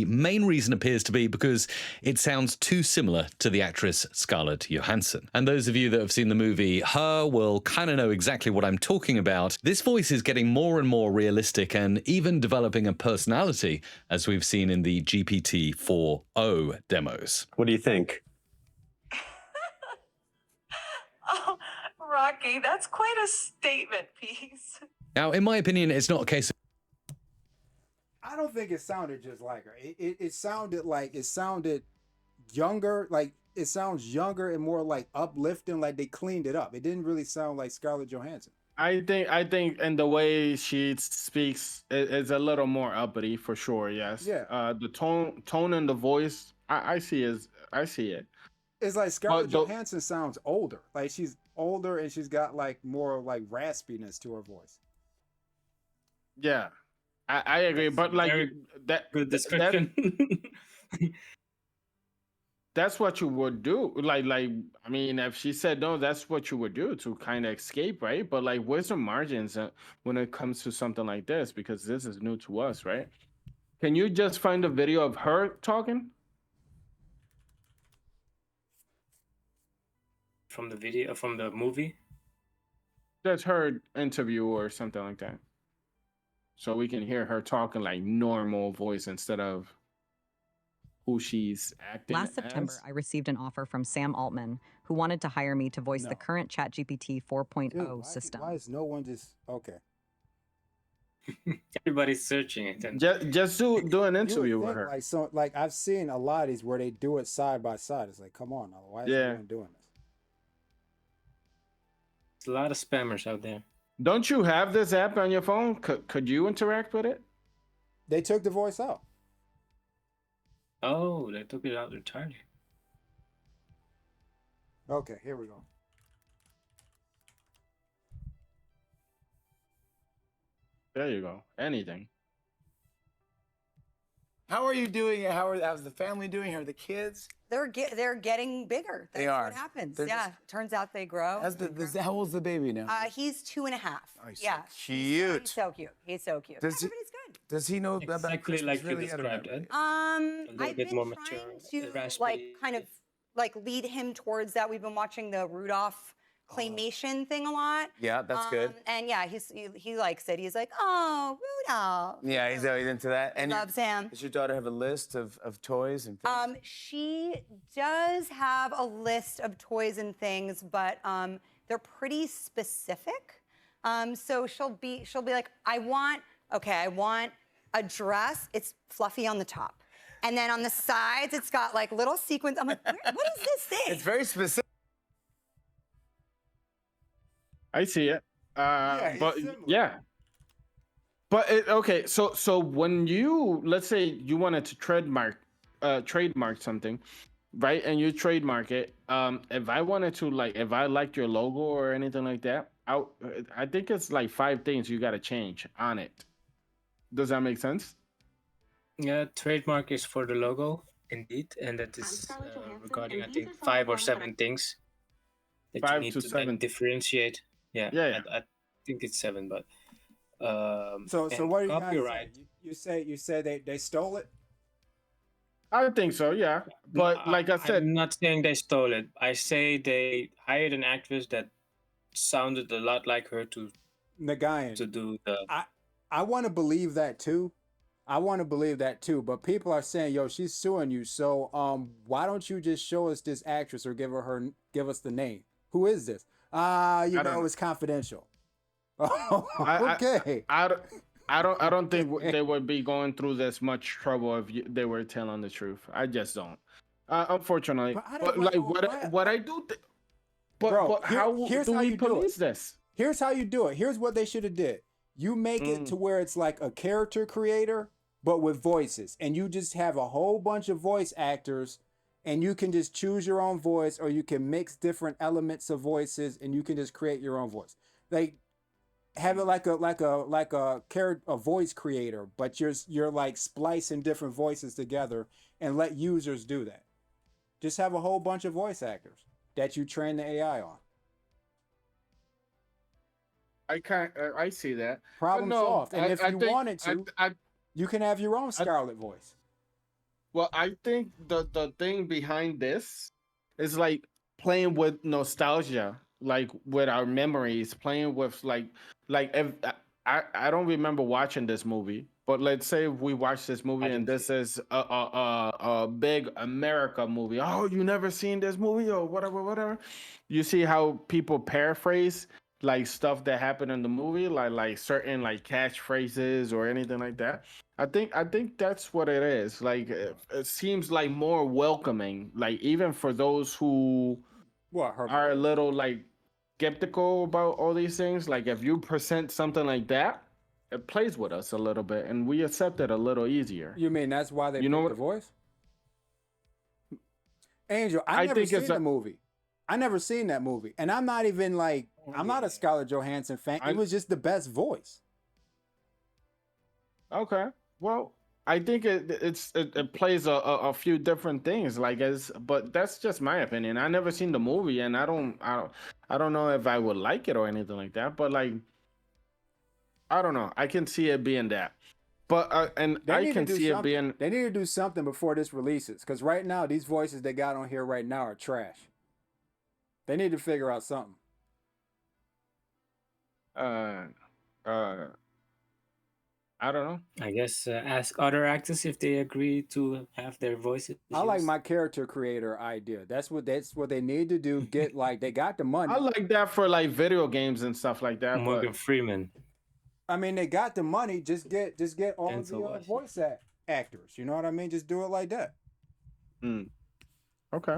main reason appears to be because it sounds too similar to the actress Scarlett Johansson. And those of you that have seen the movie Her will kind of know exactly what I'm talking about. This voice is getting more and more realistic and even developing a personality, as we've seen in the GPT-4o demos. What do you think? Oh, Rocky, that's quite a statement piece. Now, in my opinion, it's not a case of I don't think it sounded just like her. It sounded younger, like it sounds younger and more like uplifting, like they cleaned it up. It didn't really sound like Scarlett Johansson. I think and the way she speaks is a little more uppity for sure. Yes. Yeah. The tone and the voice, I see it. It's like Scarlett Well, Johansson sounds older. Like she's older and she's got like more like raspiness to her voice. Yeah. I agree, but like very that Good description. that's what you would do. Like I mean, if she said no, that's what you would do to kind of escape, right? But like, where's the margins when it comes to something like this? Because this is new to us, right? Can you just find a video of her talking? From the video, from the movie. That's her interview or something like that. So we can hear her talking like normal voice instead of who she's acting Last September, as. I received an offer from Sam Altman, who wanted to hire me to voice the current ChatGPT 4.0 Dude, system. Why is no one just okay? Everybody's searching it. And Just do an You interview would with think, her. like, so, like I've seen a lot of these where they do it side by side. It's like, come on, now, why is Yeah. everyone doing this? there's a lot of spammers out there. Don't you have this app on your phone? Could you interact with it? They took the voice out. Oh, they took it out entirely. Okay, here we go. There you go. Anything. How are you doing? How's the family doing? How are the kids? They're getting bigger. That's They are. what happens. They're yeah. Turns out they grow. How old's the baby now? He's 2.5. Oh, he's so yeah. cute. He's so cute. He's so cute. Does he- Everybody's good. Does he know about Exactly Christmas? like you really? I don't know. described it. little I've bit been more trying mature, to raspy. kind of lead him towards that. We've been watching the Rudolph claymation thing a lot. Yeah, that's good. And yeah, he likes it. He's like, oh, Rudolph. Yeah, he's always into that. And Loves him. Does your daughter have a list of toys and things? She does have a list of toys and things, but they're pretty specific. So she'll be like, I want a dress. It's fluffy on the top, and then on the sides, it's got like little sequins. I'm like, what is this thing? It's very specific. I see it. he's But similar. yeah. But okay, so when you, let's say you wanted to trademark something, right? And you trademark it. If I wanted to, like, if I liked your logo or anything like that, I think it's like 5 things you got to change on it. Does that make sense? Yeah, trademark is for the logo, indeed, and that is regarding, I think, 5 or 7 things that 5 you need to to 7. differentiate. Yeah, Yeah. I think it's 7, but So and what do you guys copyright. say? You say they stole it? I think so, yeah. But like I said, I'm not saying they stole it. I say they hired an actress that sounded a lot like her to Nagayan. do the. I want to believe that too. But people are saying, "Yo, she's suing you." So, why don't you just show us this actress or give us the name? Who is this? It's confidential. Okay. I don't think they would be going through this much trouble if they were telling the truth. I just don't. Unfortunately, But I but don't like know what I do. But, Bro, but how here's do how we you do it. police this? Here's how you do it. Here's what they should have did. You make it to where it's like a character creator, but with voices, and you just have a whole bunch of voice actors, and you can just choose your own voice, or you can mix different elements of voices, and you can just create your own voice. Like, have it like a voice creator, but you're like splicing different voices together, and let users do that. Just have a whole bunch of voice actors that you train the AI on. I see that. Problem no, solved. And if I you think- wanted to, you can have your own Scarlet voice. Well, I think the thing behind this is like playing with nostalgia, like with our memories, playing with like if I don't remember watching this movie, but let's say if we watch this movie and this is a big America movie. Oh, you never seen this movie or whatever. You see how people paraphrase like stuff that happened in the movie, like certain like catchphrases or anything like that. I think that's what it is. Like it seems like more welcoming, like even for those who are a little like skeptical about all these things. Like if you present something like that, it plays with us a little bit, and we accept it a little easier. You mean that's why they You know picked the voice? Angel, I never think seen it's the movie. I never seen that movie, and I'm not even like I'm not a Scarlett Johansson fan. It was just the best voice. Okay. Well, I think it plays a few different things, like but that's just my opinion. I never seen the movie, and I don't know if I would like it or anything like that. But like, I don't know. I can see it being that, but and They I need to can do see it something. being. They need to do something before this releases, because right now these voices they got on here right now are trash. They need to figure out something. Uh, uh, I don't know. I guess ask other actors if they agree to have their voices. I like used. my character creator idea. That's what they need to do. Get like they got the money. I like that for like video games and stuff like that. Morgan Freeman. I mean, they got the money. Just get all Denzel the Washington. voice actors. You know what I mean? Just do it like that. Okay.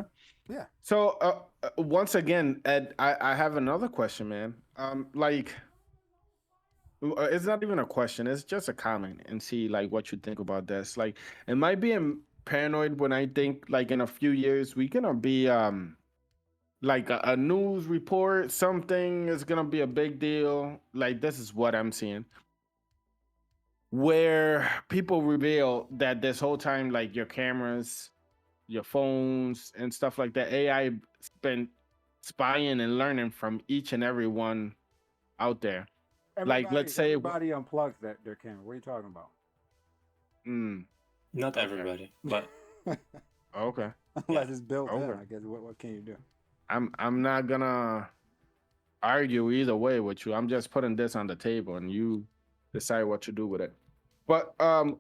Yeah. So once again, Ed, I have another question, man. Like, it's not even a question; it's just a comment, and see like what you think about this. Like, am I being paranoid when I think like in a few years we gonna be like a news report, something is gonna be a big deal. Like this is what I'm seeing, where people reveal that this whole time, like your cameras, your phones, and stuff like that, AI been spying and learning from each and every one out there. Like, let's say, everybody unplugs their camera. What are you talking about? Not everybody, but Okay. Unless it's built in, Okay. I guess. What can you do? I'm not gonna argue either way with you. I'm just putting this on the table, and you decide what to do with it. But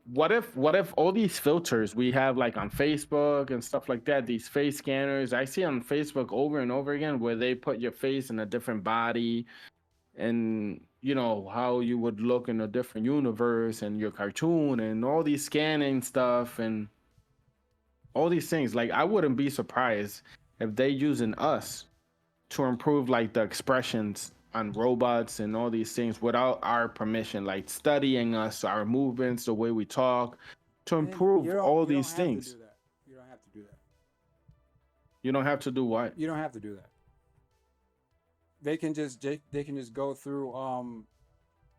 what if all these filters we have like on Facebook and stuff like that, these face scanners, I see on Facebook over and over again where they put your face in a different body, and you know how you would look in a different universe, and your cartoon, and all these scanning stuff, and all these things. Like, I wouldn't be surprised if they using us to improve like the expressions on robots and all these things without our permission, like studying us, our movements, the way we talk, to improve all these things. You don't have to do that. You don't have to do what? You don't have to do that. They can just go through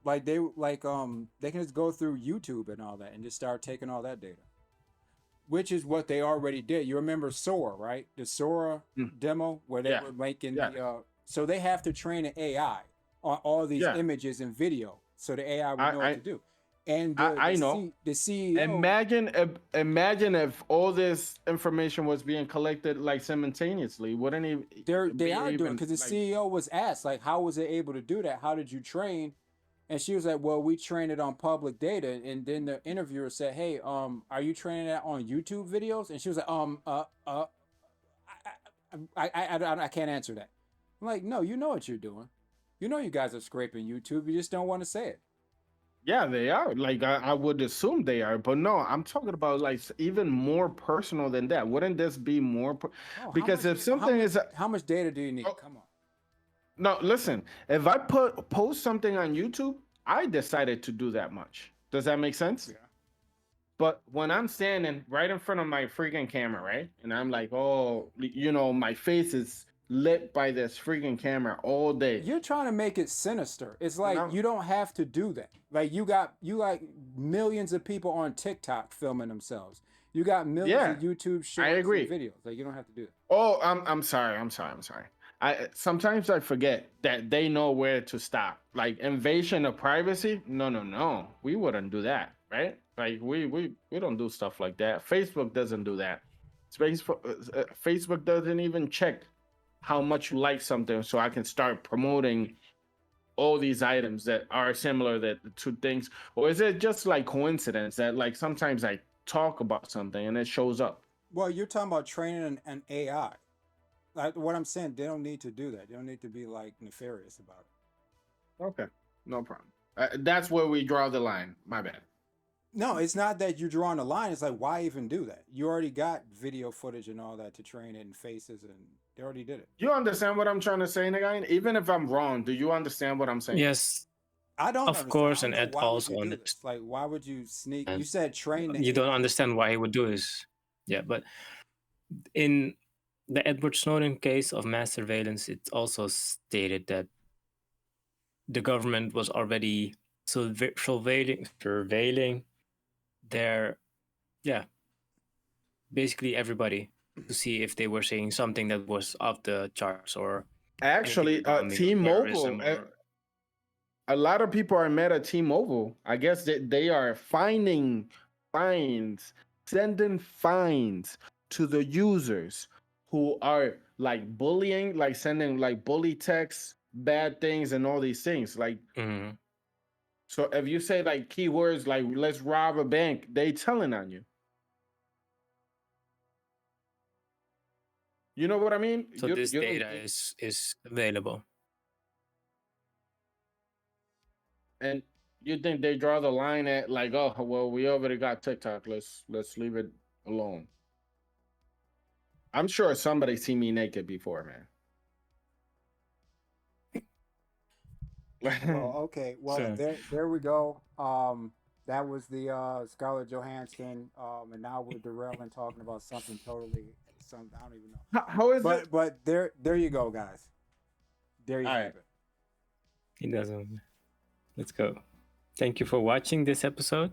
they can just go through YouTube and all that and just start taking all that data. Which is what they already did. You remember Sora, right? The Sora demo where they were making so they have to train an AI on all these images and video, so the AI will know what to do. And I know the CEO. Imagine if all this information was being collected like simultaneously. Wouldn't he? They are doing, because the CEO was asked like, how was it able to do that? How did you train? And she was like, well, we train it on public data. And then the interviewer said, hey, are you training that on YouTube videos? And she was like, I can't answer that. I'm like, no, you know what you're doing. You know you guys are scraping YouTube. You just don't want to say it. Yeah, they are. Like, I would assume they are, but no, I'm talking about like even more personal than that. Wouldn't this be more? Because if something is, how much data do you need? Come on. No, listen. If I post something on YouTube, I decided to do that much. Does that make sense? Yeah. But when I'm standing right in front of my freaking camera, right, and I'm like, oh, you know, my face is lit by this freaking camera all day. You're trying to make it sinister. It's like you don't have to do that. Like you got millions of people on TikTok filming themselves. You got millions of YouTube shorts and videos. Like you don't have to do that. Oh, I'm sorry. Sometimes I forget that they know where to stop. Like invasion of privacy. No. We wouldn't do that, right? Like we don't do stuff like that. Facebook doesn't do that. Facebook doesn't even check how much you like something, so I can start promoting all these items that are similar to things. Or is it just like coincidence that like sometimes I talk about something and it shows up? Well, you're talking about training an AI. Like what I'm saying, they don't need to do that. They don't need to be like nefarious about it. Okay, no problem. That's where we draw the line. My bad. No, it's not that you're drawing a line. It's like, why even do that? You already got video footage and all that to train it and faces, and they already did it. You understand what I'm trying to say, nigga? Even if I'm wrong, do you understand what I'm saying? Yes. I don't. Of course, and Ed also understands. Like, why would you sneak? You said train. You don't understand why he would do this. Yeah, but in the Edward Snowden case of mass surveillance, it also stated that the government was already surveilling their yeah, basically everybody to see if they were saying something that was off the charts or Actually, T-Mobile. A lot of people are mad at T-Mobile. I guess that they are sending fines to the users who are like bullying, like sending like bully texts, bad things, and all these things. Like, so if you say like keywords like "let's rob a bank," they telling on you. You know what I mean? So this data is available. And you think they draw the line at like, oh well, we already got TikTok. Let's leave it alone. I'm sure somebody seen me naked before, man. Well, okay. Well, Sure. there we go. That was the Scarlett Johansson, and now we're derailing talking about something totally something I don't even know. How is it? But there you go, guys. There you have it. He doesn't. Let's go. Thank you for watching this episode.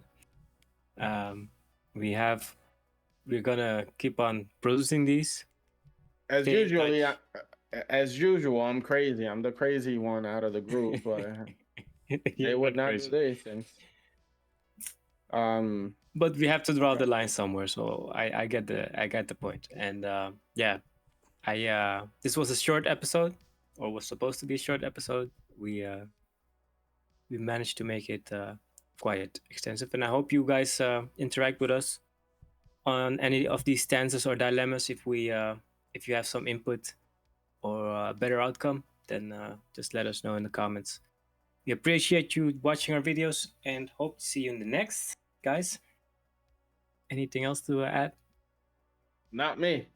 We're gonna keep on producing these. As usual, I'm crazy. I'm the crazy one out of the group, but they would not do these things. But we have to draw the line somewhere, so I get the point. And this was a short episode, or was supposed to be a short episode. We managed to make it quite extensive, and I hope you guys interact with us on any of these stances or dilemmas. If you have some input or a better outcome, then just let us know in the comments. We appreciate you watching our videos and hope to see you in the next, guys. Anything else to add? Not me.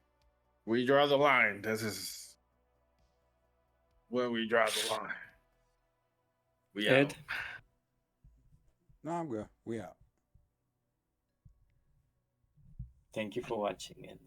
We draw the line. This is where we draw the line. We Ed? out. No, I'm good. We out. Thank you for watching, and